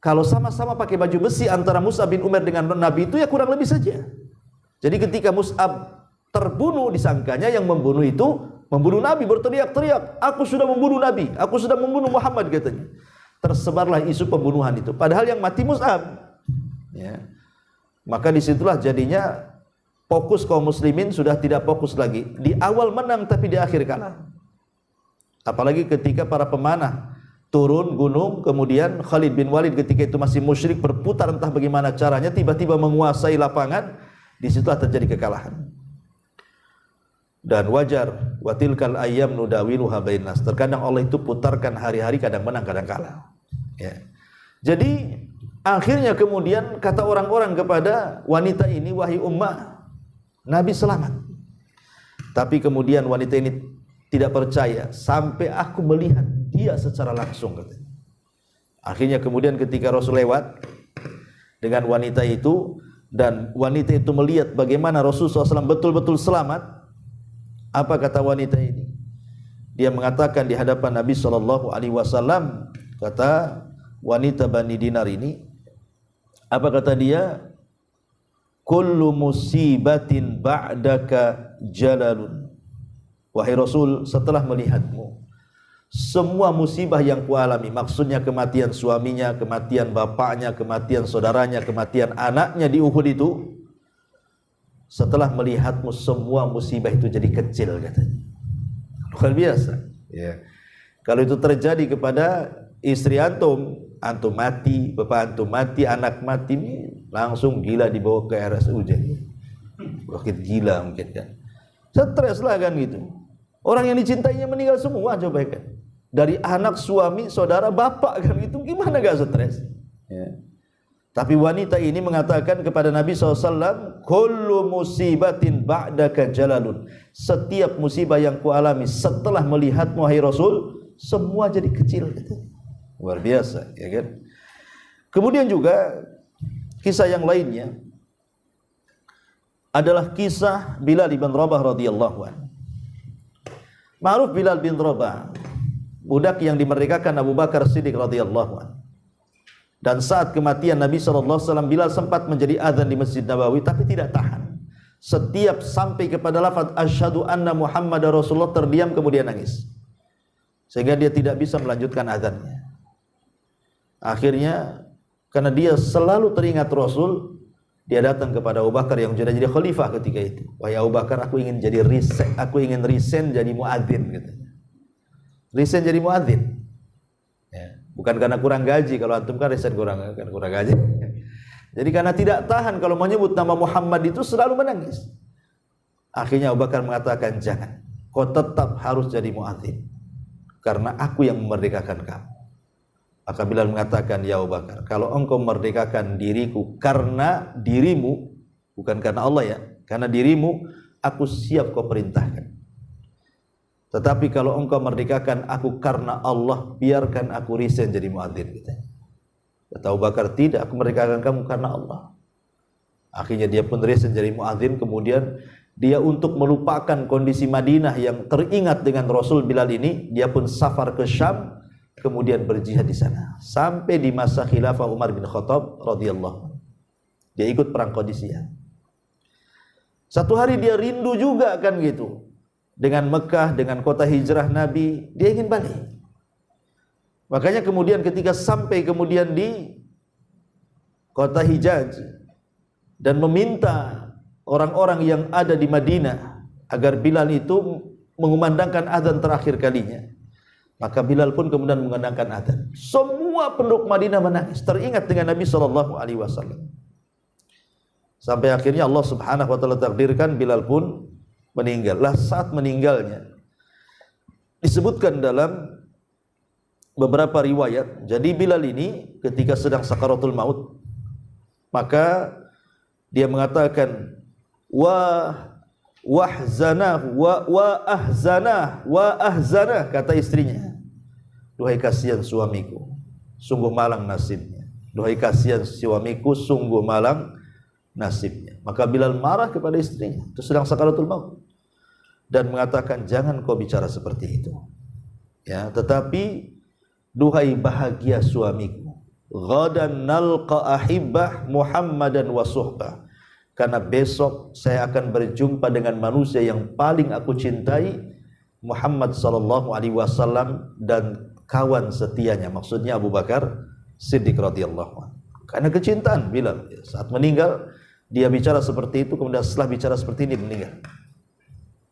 kalau sama-sama pakai baju besi antara Mus'ab bin Umair dengan Nabi itu ya kurang lebih saja. Jadi ketika Mus'ab terbunuh, disangkanya yang membunuh itu membunuh Nabi, berteriak-teriak, aku sudah membunuh Nabi, aku sudah membunuh Muhammad, katanya. Tersebarlah isu pembunuhan itu, padahal yang mati Mus'ab. Ya. Maka disitulah jadinya fokus kaum muslimin sudah tidak fokus lagi. Di awal menang tapi di akhir kalah. Apalagi ketika para pemanah turun gunung, kemudian Khalid bin Walid ketika itu masih musyrik berputar entah bagaimana caranya tiba-tiba menguasai lapangan, disitulah terjadi kekalahan. Dan wajar, watilkal ayyam nudawiluha bainas. Terkadang Allah itu putarkan hari-hari, kadang menang kadang kalah. Ya. Jadi akhirnya kemudian kata orang-orang kepada wanita ini, wahai ummah, Nabi selamat. Tapi kemudian wanita ini tidak percaya sampai aku melihat dia secara langsung, katanya. Akhirnya kemudian ketika Rasul lewat dengan wanita itu dan wanita itu melihat bagaimana Rasulullah SAW betul-betul selamat, apa kata wanita ini? Dia mengatakan di hadapan Nabi SAW, kata wanita Bani Dinar ini, apa kata dia? Kullu musibatin ba'daka jalalun. Wahai Rasul, setelah melihatmu, semua musibah yang kualami, maksudnya kematian suaminya, kematian bapaknya, kematian saudaranya, kematian anaknya di Uhud itu, setelah melihatmu semua musibah itu jadi kecil, katanya. Luar biasa. Ya. Kalau itu terjadi kepada istri antum, antum mati, bapak antum mati, anak mati, langsung gila dibawa ke RSUD. Sakit gila mungkin kan. Stres lah kan gitu. Orang yang dicintainya meninggal semua, coba kan. Dari anak, suami, saudara, bapak kan gitu, gimana gak stres? Ya. Tapi wanita ini mengatakan kepada Nabi SAW, kullu musibatin ba'daka jalalun. Setiap musibah yang kualami setelah melihatmu wahai Rasul, semua jadi kecil. Luar biasa, ya kan? Kemudian juga kisah yang lainnya adalah kisah Bilal bin Rabah radhiyallahu anhu. Ma'ruf Bilal bin Rabah, budak yang dimerdekakan Abu Bakar Siddiq radhiyallahu anhu. Dan saat kematian Nabi SAW, Bilal sempat menjadi azan di Masjid Nabawi, tapi tidak tahan. Setiap sampai kepada lafaz asyhadu anna Muhammadar Rasulullah, terdiam kemudian nangis, sehingga dia tidak bisa melanjutkan azannya. Akhirnya karena dia selalu teringat Rasul, dia datang kepada Abu Bakar yang sudah jadi khalifah ketika itu. Wahai Abu Bakar, aku ingin resign jadi muadzin, katanya. Resign jadi muadzin. Ya. Bukan karena kurang gaji, kalau antum kan resign kurang gaji. Jadi karena tidak tahan kalau menyebut nama Muhammad itu selalu menangis. Akhirnya Abu Bakar mengatakan, jangan, kau tetap harus jadi muadzin, karena aku yang memerdekakan kamu. Maka Bilal mengatakan, ya Abu Bakar, kalau engkau memerdekakan diriku karena dirimu, bukan karena Allah ya, karena dirimu, aku siap kau perintahkan. Tetapi kalau engkau merdekakan aku karena Allah, biarkan aku resign jadi muadzin, katanya. Kata Abu Bakar, tidak, aku merdekakan kamu karena Allah. Akhirnya dia pun resign jadi muadzin. Kemudian dia untuk melupakan kondisi Madinah yang teringat dengan Rasul, Bilal ini, dia pun safar ke Syam, kemudian berjihad di sana sampai di masa khilafah Umar bin Khattab radhiyallahu anhu. Dia ikut perang Qadisiyah. Satu hari dia rindu juga kan gitu dengan Mekah, dengan kota hijrah Nabi, dia ingin balik. Makanya kemudian ketika sampai kemudian di kota Hijaz dan meminta orang-orang yang ada di Madinah agar Bilal itu mengumandangkan azan terakhir kalinya, maka Bilal pun kemudian mengumandangkan azan. Semua penduduk Madinah menangis, teringat dengan Nabi SAW. Sampai akhirnya Allah Subhanahu wa taala takdirkan Bilal pun meninggal. Lah saat meninggalnya disebutkan dalam beberapa riwayat, jadi Bilal ini ketika sedang sakaratul maut, maka dia mengatakan wa ahzanah, kata istrinya, duhai kasihan suamiku, sungguh malang nasibnya. Duhai kasihan suamiku, sungguh malang nasibnya. Maka Bilal marah kepada istrinya, itu sedang sakaratul maut, dan mengatakan, jangan kau bicara seperti itu. Ya, tetapi duhai bahagia suamiku, ghadan nalqa ahibbah Muhammadan wa suhbah, karena besok saya akan berjumpa dengan manusia yang paling aku cintai, Muhammad sallallahu alaihi wasallam, dan kawan setianya, maksudnya Abu Bakar Siddiq radhiyallahu anhu. Karena kecintaan Bilal, saat meninggal dia bicara seperti itu, kemudian setelah bicara seperti ini meninggal.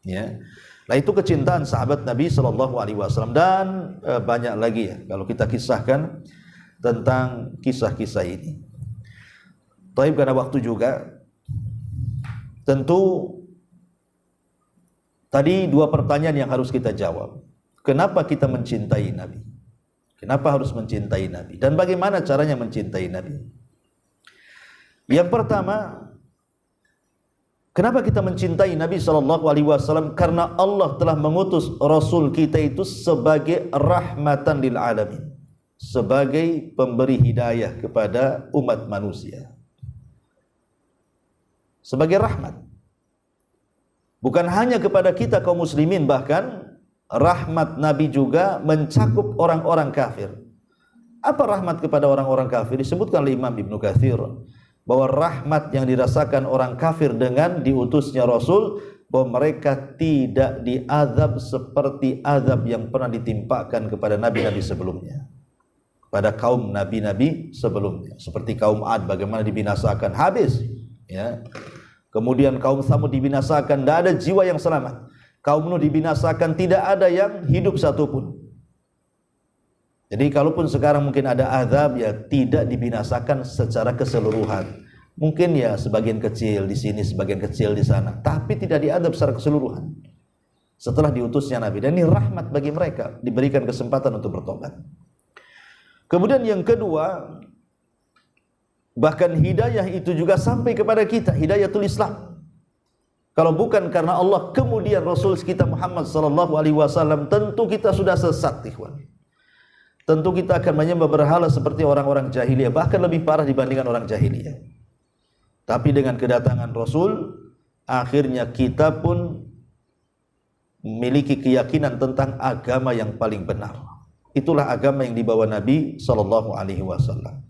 Ya. Nah, itu kecintaan sahabat Nabi sallallahu alaihi wasallam, dan banyak lagi ya kalau kita kisahkan tentang kisah-kisah ini. Taib, karena waktu juga, tentu tadi dua pertanyaan yang harus kita jawab. Kenapa kita mencintai Nabi? Kenapa harus mencintai Nabi? Dan bagaimana caranya mencintai Nabi? Yang pertama, kenapa kita mencintai Nabi SAW? Karena Allah telah mengutus Rasul kita itu sebagai rahmatan lil alamin, sebagai pemberi hidayah kepada umat manusia, sebagai rahmat. Bukan hanya kepada kita kaum muslimin, bahkan rahmat Nabi juga mencakup orang-orang kafir. Apa rahmat kepada orang-orang kafir? Disebutkan oleh Imam Ibnu Katsir bahwa rahmat yang dirasakan orang kafir dengan diutusnya Rasul, bahwa mereka tidak diazab seperti azab yang pernah ditimpakan kepada nabi-nabi sebelumnya, pada kaum nabi-nabi sebelumnya, seperti kaum Ad bagaimana dibinasakan habis, ya. Kemudian kaum Tsamud dibinasakan, tidak ada jiwa yang selamat. Kaum Nuh dibinasakan, tidak ada yang hidup satupun. Jadi kalaupun sekarang mungkin ada azab, ya tidak dibinasakan secara keseluruhan. Mungkin ya sebagian kecil di sini, sebagian kecil di sana, tapi tidak diadab secara keseluruhan setelah diutusnya Nabi. Dan ini rahmat bagi mereka, diberikan kesempatan untuk bertobat. Kemudian yang kedua, bahkan hidayah itu juga sampai kepada kita, hidayatul Islam. Kalau bukan karena Allah, kemudian Rasul kita Muhammad sallallahu alaihi wasallam, tentu kita sudah sesat, ikhwan. Tentu kita akan menyembah berhala seperti orang-orang jahiliyah, bahkan lebih parah dibandingkan orang jahiliyah. Tapi dengan kedatangan Rasul, akhirnya kita pun memiliki keyakinan tentang agama yang paling benar. Itulah agama yang dibawa Nabi sallallahu alaihi wasallam.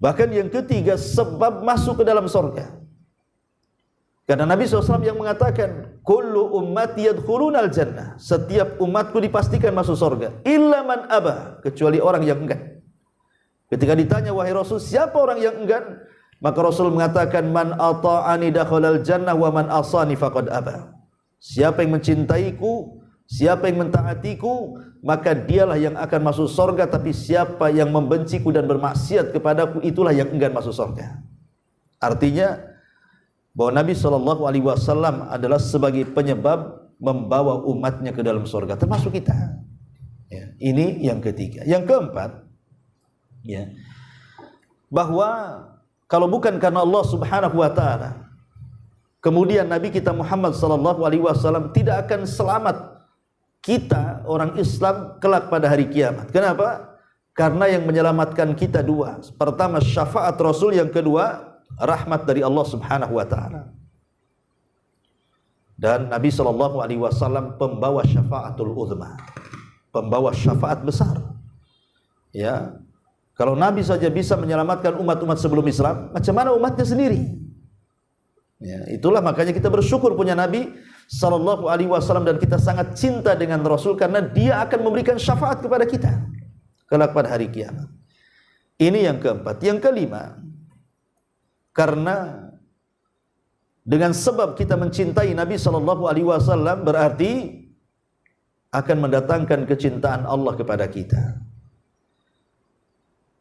Bahkan yang ketiga, sebab masuk ke dalam surga. Karena Nabi SAW yang mengatakan, kullu ummati yadkhulunal jannah, setiap umatku dipastikan masuk surga, illa man aba, kecuali orang yang enggan. Ketika ditanya, wahai Rasul, siapa orang yang enggan? Maka Rasul mengatakan, man ata'ani dakhalal jannah wa man asani faqad aba. Siapa yang mencintaiku, siapa yang mentaatiku, maka dialah yang akan masuk surga, tapi siapa yang membenciku dan bermaksiat kepadaku, itulah yang enggan masuk surga. Artinya bahwa Nabi SAW adalah sebagai penyebab membawa umatnya ke dalam surga, termasuk kita. Ya, ini yang ketiga. Yang keempat, ya, bahwa kalau bukan karena Allah Subhanahu wa taala, kemudian Nabi kita Muhammad SAW tidak akan selamat kita orang Islam kelak pada hari kiamat. Kenapa? Karena yang menyelamatkan kita dua. Pertama, syafaat Rasul, yang kedua, rahmat dari Allah Subhanahu wa taala. Dan Nabi SAW pembawa syafaatul uzma, pembawa syafaat besar. Ya, kalau Nabi saja bisa menyelamatkan umat-umat sebelum Islam, macam mana umatnya sendiri? Ya, itulah makanya kita bersyukur punya Nabi SAW, dan kita sangat cinta dengan Rasul karena dia akan memberikan syafaat kepada kita kelak pada hari kiamat. Ini yang keempat. Yang kelima, karena dengan sebab kita mencintai Nabi SAW, berarti akan mendatangkan kecintaan Allah kepada kita.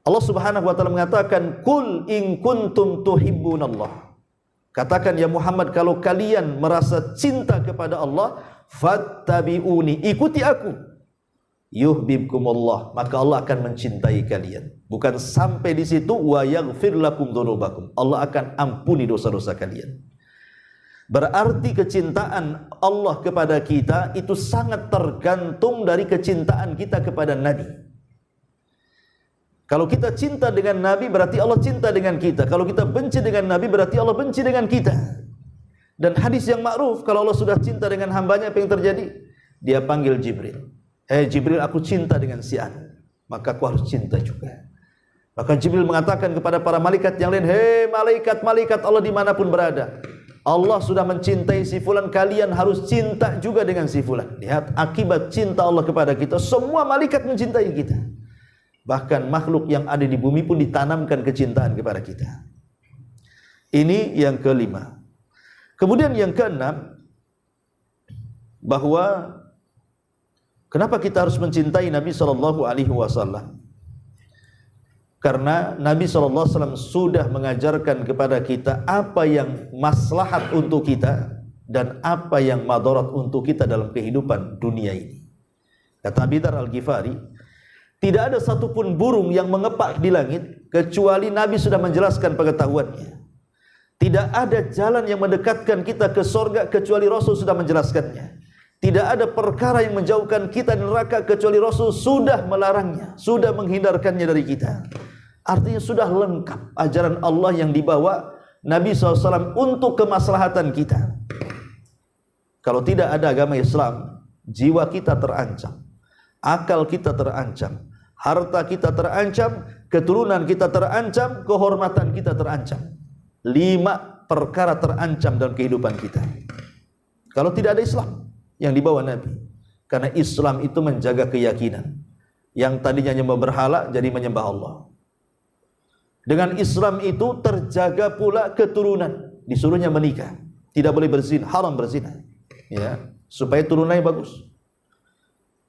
Allah Subhanahu wa taala mengatakan, "Qul in kuntum tuhibbunallah." Katakan ya Muhammad, kalau kalian merasa cinta kepada Allah, fattabi'uni, ikuti aku. Yuhibbukumullah, maka Allah akan mencintai kalian. Bukan sampai di situ, wa yaghfir lakum dzunubakum, Allah akan ampuni dosa-dosa kalian. Berarti kecintaan Allah kepada kita itu sangat tergantung dari kecintaan kita kepada Nabi. Kalau kita cinta dengan Nabi, berarti Allah cinta dengan kita. Kalau kita benci dengan Nabi, berarti Allah benci dengan kita. Dan hadis yang ma'ruf, kalau Allah sudah cinta dengan hambanya, apa yang terjadi? Dia panggil Jibril. Jibril, aku cinta dengan si A, maka aku harus cinta juga. Maka Jibril mengatakan kepada para malaikat yang lain, hei malaikat-malaikat Allah dimanapun berada, Allah sudah mencintai si fulan, kalian harus cinta juga dengan si fulan. Lihat akibat cinta Allah kepada kita, semua malaikat mencintai kita. Bahkan makhluk yang ada di bumi pun ditanamkan kecintaan kepada kita. Ini yang kelima. Kemudian yang keenam, bahwa kenapa kita harus mencintai Nabi SAW? Karena Nabi SAW sudah mengajarkan kepada kita apa yang maslahat untuk kita dan apa yang madarat untuk kita dalam kehidupan dunia ini. Kata Abi Dzar Al-Ghifari, tidak ada satupun burung yang mengepak di langit kecuali Nabi sudah menjelaskan pengetahuannya. Tidak ada jalan yang mendekatkan kita ke surga kecuali Rasul sudah menjelaskannya. Tidak ada perkara yang menjauhkan kita dari neraka kecuali Rasul sudah melarangnya, sudah menghindarkannya dari kita. Artinya sudah lengkap ajaran Allah yang dibawa Nabi SAW untuk kemaslahatan kita. Kalau tidak ada agama Islam, jiwa kita terancam, akal kita terancam, harta kita terancam, keturunan kita terancam, kehormatan kita terancam. 5 perkara terancam dalam kehidupan kita kalau tidak ada Islam yang dibawa Nabi. Karena Islam itu menjaga keyakinan. Yang tadinya menyembah berhala jadi menyembah Allah. Dengan Islam itu terjaga pula keturunan. Disuruhnya menikah, tidak boleh berzina, haram berzina. ya, supaya turunannya bagus.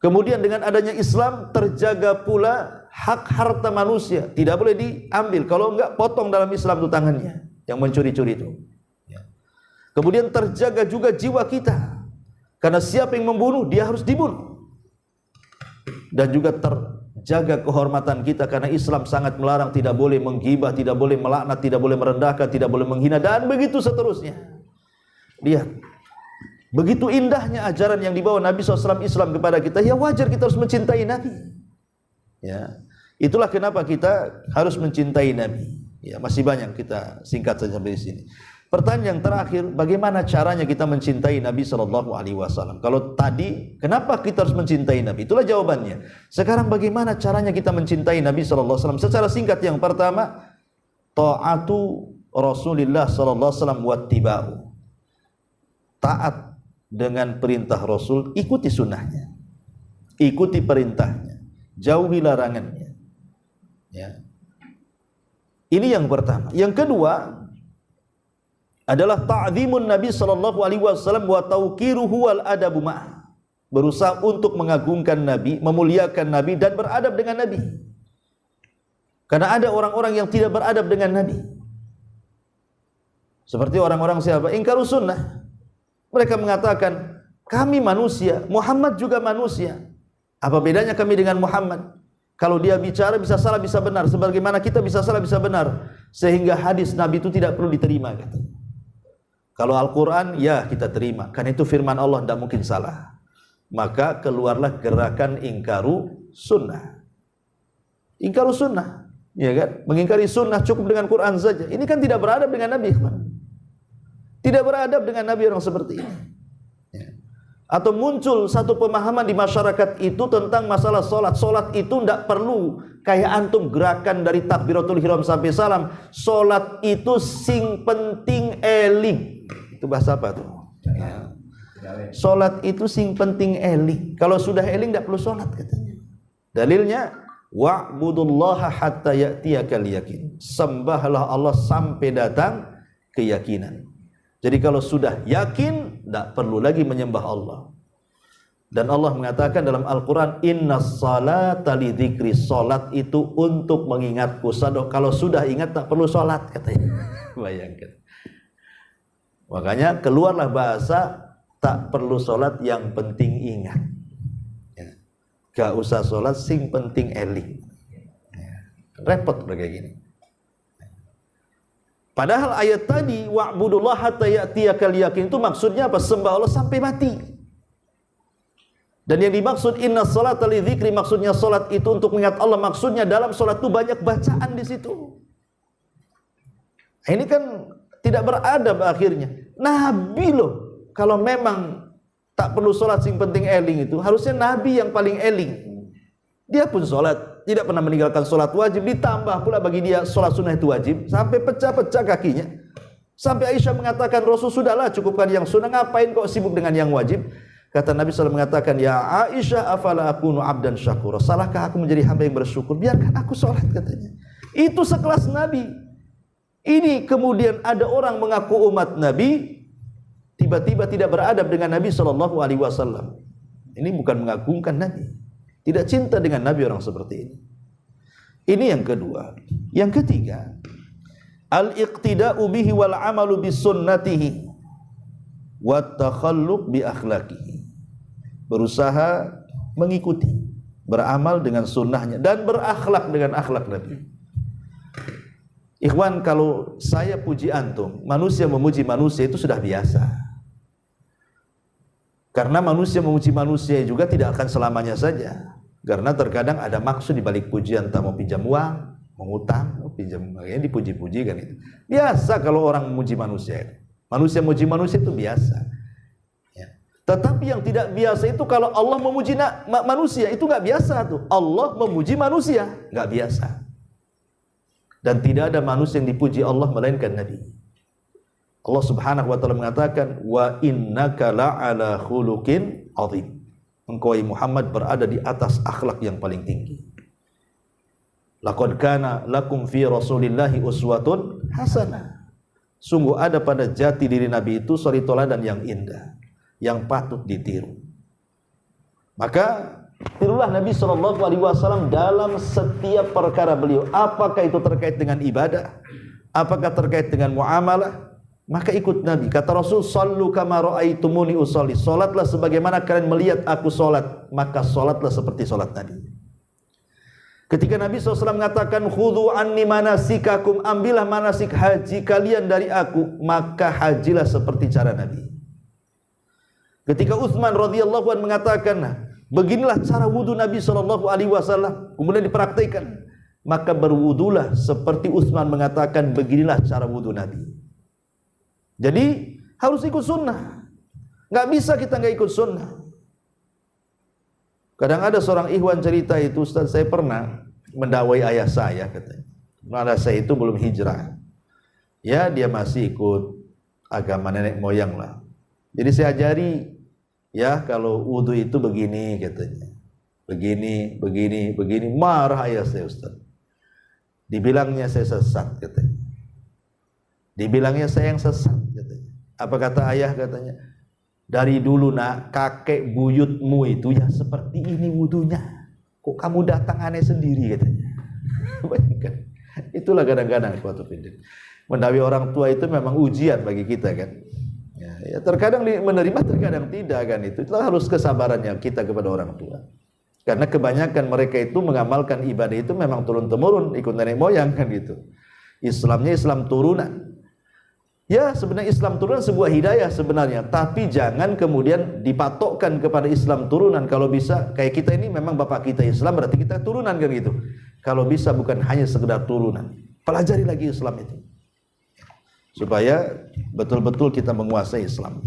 Kemudian dengan adanya Islam terjaga pula hak harta manusia, tidak boleh diambil. Kalau enggak potong dalam Islam itu tangannya yang mencuri-curi itu. Ya. Kemudian terjaga juga jiwa kita, karena siapa yang membunuh dia harus dibunuh. Dan juga terjaga kehormatan kita, karena Islam sangat melarang, tidak boleh menggibah, tidak boleh melaknat, tidak boleh merendahkan, tidak boleh menghina, dan begitu seterusnya. Lihat, begitu indahnya ajaran yang dibawa Nabi SAW Islam kepada kita, ya wajar kita harus mencintai Nabi. Ya, itulah kenapa kita harus mencintai Nabi. Ya, masih banyak, kita singkat saja sampai di sini. Pertanyaan yang terakhir, bagaimana caranya kita mencintai Nabi SAW? Kalau tadi, kenapa kita harus mencintai Nabi? Itulah jawabannya. Sekarang bagaimana caranya kita mencintai Nabi SAW? Secara singkat, yang pertama, ta'atu Rasulillah SAW wattiba'u. Taat dengan perintah Rasul, ikuti sunnahnya, ikuti perintahnya, jauhi larangannya. Ya. Ini yang pertama. Yang kedua adalah ta'zimun Nabi sallallahu alaihi wasallam wa tauqiruhu wal adabu ma'ah. Berusaha untuk mengagungkan Nabi, memuliakan Nabi, dan beradab dengan Nabi. Karena ada orang-orang yang tidak beradab dengan Nabi. Seperti orang-orang siapa? Ingkarus sunnah. Mereka mengatakan, kami manusia, Muhammad juga manusia. Apa bedanya kami dengan Muhammad? Kalau dia bicara bisa salah bisa benar, sebagaimana kita bisa salah bisa benar, sehingga hadis Nabi itu tidak perlu diterima, katanya. Kalau Al-Quran, ya kita terima, karena itu firman Allah, tidak mungkin salah. Maka keluarlah gerakan ingkaru sunnah. Ingkaru sunnah, ya kan? Mengingkari sunnah cukup dengan Quran saja. Ini kan tidak beradab dengan Nabi, tidak beradab dengan Nabi orang seperti ini. Ya. Atau muncul satu pemahaman di masyarakat itu tentang masalah solat. Solat itu tidak perlu kayak antum gerakan dari takbiratul ihram sampai salam. Solat itu sing penting eling. Itu bahasa apa tuh? Ya. Solat itu sing penting eling. Kalau sudah eling tidak perlu solat, katanya. Dalilnya, wa'budullaha hatta ya'tiyakal yakin. Sembahlah Allah sampai datang keyakinan. Jadi kalau sudah yakin, tidak perlu lagi menyembah Allah. Dan Allah mengatakan dalam Al-Quran, innas salata li dzikri. Salat itu untuk mengingatku. Kalau sudah ingat tak perlu salat, katanya. Bayangkan. Makanya keluarlah bahasa tak perlu salat, yang penting ingat. Ya. Gak usah salat, sing penting eling. Ya. Repot kayak gini. Padahal ayat tadi wa'budullah hatta ya'tiyakal yakin itu maksudnya apa? Sembah Allah sampai mati. Dan yang dimaksud inna salata li dzikri, maksudnya salat itu untuk mengingat Allah. Maksudnya dalam salat itu banyak bacaan di situ. Ini kan tidak beradab akhirnya. Nabi loh, kalau memang tak perlu salat sing penting eling itu, harusnya Nabi yang paling eling. Dia pun salat, tidak pernah meninggalkan salat wajib, ditambah pula bagi dia salat sunnah itu wajib, sampai pecah-pecah kakinya. Sampai Aisyah mengatakan, Rasul sudahlah cukupkan yang sunnah, ngapain kok sibuk dengan yang wajib? Kata Nabi SAW mengatakan, ya Aisyah afala akunu abdan syakura. Salahkah aku menjadi hamba yang bersyukur? Biarkan aku salat, katanya. Itu sekelas Nabi. Ini kemudian ada orang mengaku umat Nabi, tiba-tiba tidak beradab dengan Nabi SAW. Ini bukan mengagungkan Nabi, tidak cinta dengan Nabi orang seperti ini. Ini yang kedua. Yang ketiga, al-iqtida'u bihi wal amalu bis sunnatihi wa takhalluq bi akhlaqihi. Berusaha mengikuti, beramal dengan sunnahnya, dan berakhlak dengan akhlak Nabi. Ikhwan, kalau saya puji antum, manusia memuji manusia itu sudah biasa. Karena manusia memuji manusia juga tidak akan selamanya saja. Karena terkadang ada maksud di balik pujian, tak mau pinjam uang, mengutang, pinjam, ya dipuji-puji kan itu. Biasa kalau orang memuji manusia. Manusia memuji manusia itu biasa. Ya. Tetapi yang tidak biasa itu kalau Allah memuji manusia, itu nggak biasa tuh. Allah memuji manusia, nggak biasa. Dan tidak ada manusia yang dipuji Allah melainkan Nabi. Allah Subhanahu wa taala mengatakan, wa innaka la'ala khuluqin 'adzim. Engkau Muhammad berada di atas akhlak yang paling tinggi. Laqad kana lakum fi Rasulillahi uswatun hasanah. Sungguh ada pada jati diri Nabi itu suri teladan yang indah. yang patut ditiru. Maka tirulah Nabi SAW dalam setiap perkara beliau. Apakah itu terkait dengan ibadah, apakah terkait dengan muamalah, maka ikut Nabi. Kata Rasul, "Shallu kama ra'aitumuni usolli." Salatlah sebagaimana kalian melihat aku salat, maka salatlah seperti salat Nabi. Ketika Nabi SAW mengatakan, "Khudhu anni manasikakum," ambillah manasik haji kalian dari aku, maka hajilah seperti cara Nabi. Ketika Utsman radhiyallahu anhu mengatakan, beginilah cara wudu Nabi SAW, kemudian dipraktikkan, maka berwudulah seperti Utsman mengatakan, beginilah cara wudu Nabi. Jadi harus ikut sunnah. Nggak bisa kita nggak ikut sunnah. Kadang ada seorang ikhwan cerita itu, "Ustaz, saya pernah mendakwai ayah saya," katanya. Ayah saya itu belum hijrah. Ya, dia masih ikut agama nenek moyang lah. Jadi saya ajari, ya kalau wudu itu begini katanya. Begini, begini, begini. Marah ayah saya, Ustaz. Dibilangnya saya sesat katanya. Dibilangnya saya yang sesat katanya. Apa kata ayah katanya? "Dari dulu nak, kakek buyutmu itu ya seperti ini wudunya. Kok kamu datang aneh sendiri," katanya. Bayangkan. Itulah kadang-kadang mendakwai orang tua itu memang ujian bagi kita kan. Ya, terkadang menerima, terkadang tidak kan. Itulah harus kesabarannya kita kepada orang tua. Karena kebanyakan mereka itu mengamalkan ibadah itu memang turun-temurun, ikut nenek moyang kan gitu. Islamnya Islam turunan. Ya, sebenarnya Islam turunan sebuah hidayah sebenarnya, tapi jangan kemudian dipatokkan kepada Islam turunan. Kalau bisa, kayak kita ini memang bapak kita Islam, berarti kita turunan kan gitu. Kalau bisa bukan hanya sekedar turunan. Pelajari lagi Islam itu, supaya betul-betul kita menguasai Islam.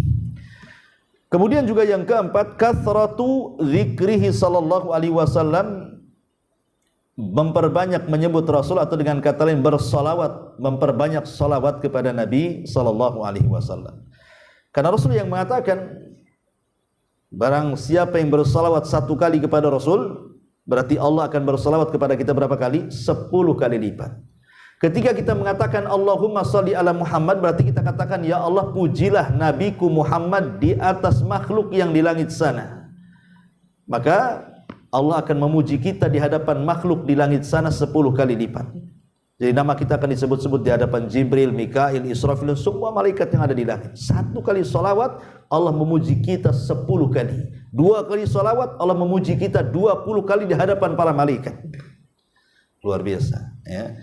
Kemudian juga yang keempat, kathratu dzikrihi sallallahu alaihi wasallam, memperbanyak menyebut Rasul, atau dengan kata lain bersolawat, memperbanyak solawat kepada Nabi sallallahu alaihi wasallam. Karena Rasul yang mengatakan, barang siapa yang bersolawat 1 kali kepada Rasul, berarti Allah akan bersolawat kepada kita berapa kali? 10 kali lipat. Ketika kita mengatakan Allahumma sholli ala Muhammad, berarti kita katakan, ya Allah, pujilah nabiku Muhammad di atas makhluk yang di langit sana. Maka Allah akan memuji kita di hadapan makhluk di langit sana 10 kali lipat. Jadi nama kita akan disebut-sebut di hadapan Jibril, Mikail, Israfil, semua malaikat yang ada di langit. 1 kali solawat, Allah memuji kita 10 kali. 2 kali solawat, Allah memuji kita 20 kali di hadapan para malaikat. Luar biasa ya.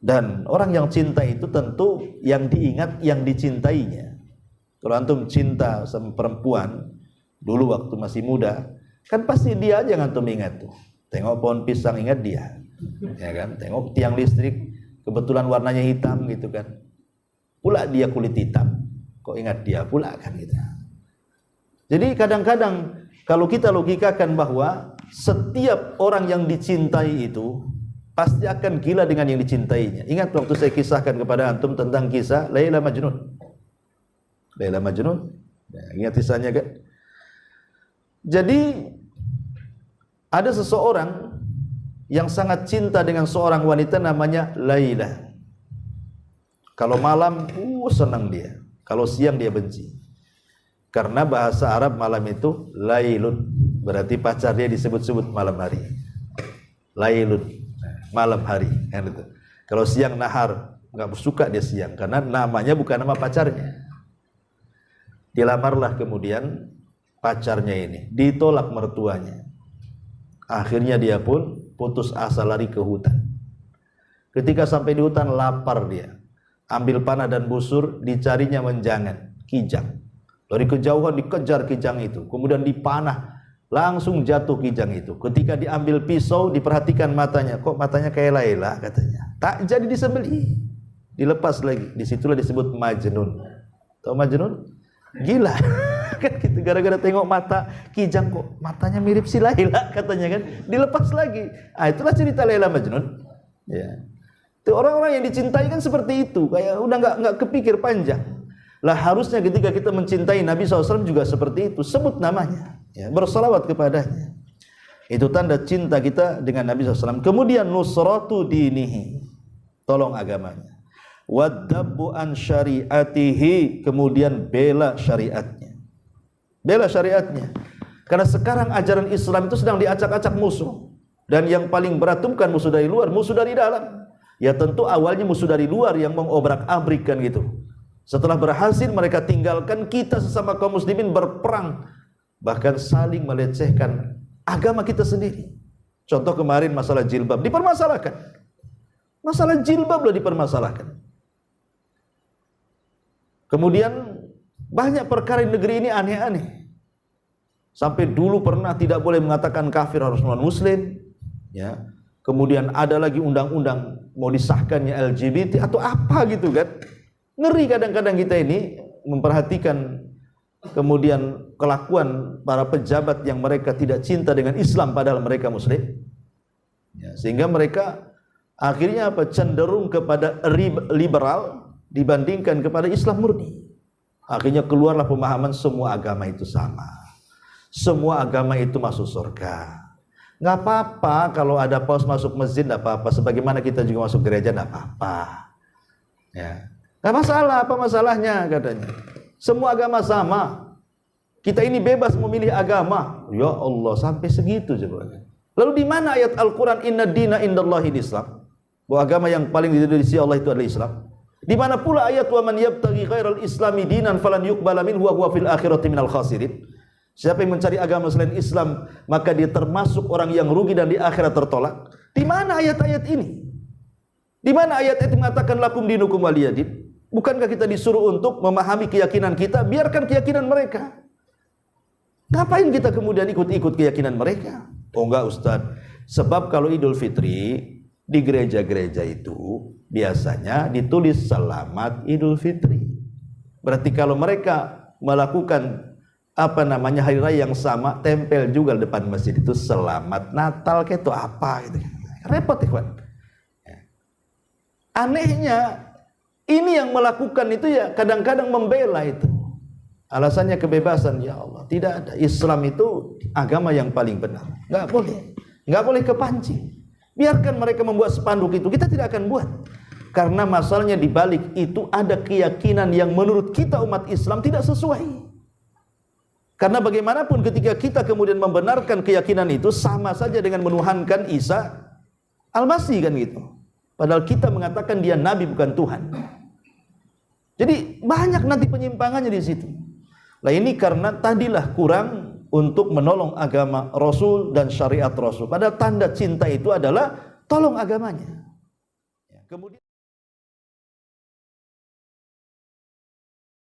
Dan orang yang cinta itu tentu yang diingat yang dicintainya. Kalau antum cinta sama perempuan dulu waktu masih muda, kan pasti dia aja yang antum ingat tuh. Tengok pohon pisang, ingat dia, ya kan? Tengok tiang listrik, kebetulan warnanya hitam gitu kan. Pula dia kulit hitam, kok ingat dia pula kan gitu. Jadi kadang-kadang kalau kita logikakan bahwa setiap orang yang dicintai itu pasti akan gila dengan yang dicintainya. Ingat waktu saya kisahkan kepada antum tentang kisah Laila Majnun. Laila Majnun, ya, ingat kisahnya kan? Jadi ada seseorang yang sangat cinta dengan seorang wanita namanya Laila. Kalau malam senang dia, kalau siang dia benci. Karena bahasa Arab malam itu lailun, berarti pacar dia disebut-sebut malam hari. Lailun, malam hari kan itu. Kalau siang nahar, enggak suka dia siang karena namanya bukan nama pacarnya. Dilamarlah kemudian pacarnya ini, ditolak mertuanya. Akhirnya dia pun putus asa lari ke hutan. Ketika sampai di hutan lapar dia. Ambil panah dan busur, dicarinya menjangan, kijang. Dari kejauhan dikejar kijang itu, kemudian dipanah, langsung jatuh kijang itu. Ketika diambil pisau, diperhatikan matanya, kok matanya kayak Laila katanya. Tak jadi disembelih, dilepas lagi. Disitulah disebut Majnun. Tahu Majnun? Gila. Kan gitu, gara-gara tengok mata kijang, kok matanya mirip si Laila katanya kan. Dilepas lagi. Ah, itulah cerita Laila Majnun. Ya. Itu orang-orang yang dicintai kan seperti itu, kayak udah nggak kepikir panjang. Lah harusnya ketika kita mencintai Nabi SAW juga seperti itu, sebut namanya, ya, bersalawat kepadanya. Itu tanda cinta kita dengan Nabi SAW. Kemudian nusratu dinihi, tolong agamanya. Waddabu an syariatihi, kemudian bela syariatnya. bela syariatnya. Karena sekarang ajaran Islam itu sedang diacak-acak musuh. Dan yang paling berat itu bukan musuh dari luar, musuh dari dalam. Ya tentu awalnya musuh dari luar yang mengobrak-abrikkan gitu. Setelah berhasil mereka tinggalkan, kita sesama kaum muslimin berperang, bahkan saling melecehkan agama kita sendiri. Contoh kemarin masalah jilbab dipermasalahkan. Masalah jilbab loh dipermasalahkan. Kemudian banyak perkara di negeri ini aneh-aneh. Sampai dulu pernah tidak boleh mengatakan kafir harus non-muslim, ya. Kemudian ada lagi undang-undang mau disahkannya LGBT atau apa gitu kan. Ngeri kadang-kadang kita ini memperhatikan kemudian kelakuan para pejabat yang mereka tidak cinta dengan Islam padahal mereka muslim, ya, sehingga mereka akhirnya apa, cenderung kepada liberal dibandingkan kepada Islam murni. Akhirnya keluarlah pemahaman semua agama itu sama, semua agama itu masuk surga. Nggak apa-apa kalau ada paus masuk masjid, nggak apa-apa. Sebagaimana kita juga masuk gereja, nggak apa-apa. Ya, nggak masalah. Apa masalahnya katanya? Semua agama sama. Kita ini bebas memilih agama. Ya Allah, sampai segitu coba. Lalu di mana ayat Al-Quran Inna dina indallahil Islam? Bahwa agama yang paling diridhoi di sisi Allah itu adalah Islam. Di mana pula ayat wa man yabtaghi ghairal islami dinan falan yuqbala minhu wa huwa fil akhirati minal khasirin? Siapa yang mencari agama selain Islam, maka dia termasuk orang yang rugi dan di akhirat tertolak. Di mana ayat-ayat ini? Di mana ayat-ayat mengatakan lakum dinukum waliyadin? Bukankah kita disuruh untuk memahami keyakinan kita? Biarkan keyakinan mereka. Ngapain kita kemudian ikut-ikut keyakinan mereka? Oh enggak Ustaz. Sebab kalau Idul Fitri di gereja-gereja itu biasanya ditulis Selamat Idul Fitri. Berarti kalau mereka melakukan hari raya yang sama, tempel juga di depan masjid itu Selamat Natal, kayak itu apa gitu. Repot ikhwan. Anehnya ini yang melakukan itu ya kadang-kadang membela itu. Alasannya kebebasan. Ya Allah, tidak ada. Islam itu agama yang paling benar. Enggak boleh kepancing. Biarkan mereka membuat spanduk itu, kita tidak akan buat. Karena masalahnya di balik itu ada keyakinan yang menurut kita umat Islam tidak sesuai. Karena bagaimanapun ketika kita kemudian membenarkan keyakinan itu sama saja dengan menuhankan Isa Al-Masih kan gitu. Padahal kita mengatakan dia nabi bukan Tuhan. Jadi banyak nanti penyimpangannya di situ. Nah ini karena tadilah kurang untuk menolong agama Rasul dan syariat Rasul. Padahal tanda cinta itu adalah tolong agamanya. Kemudian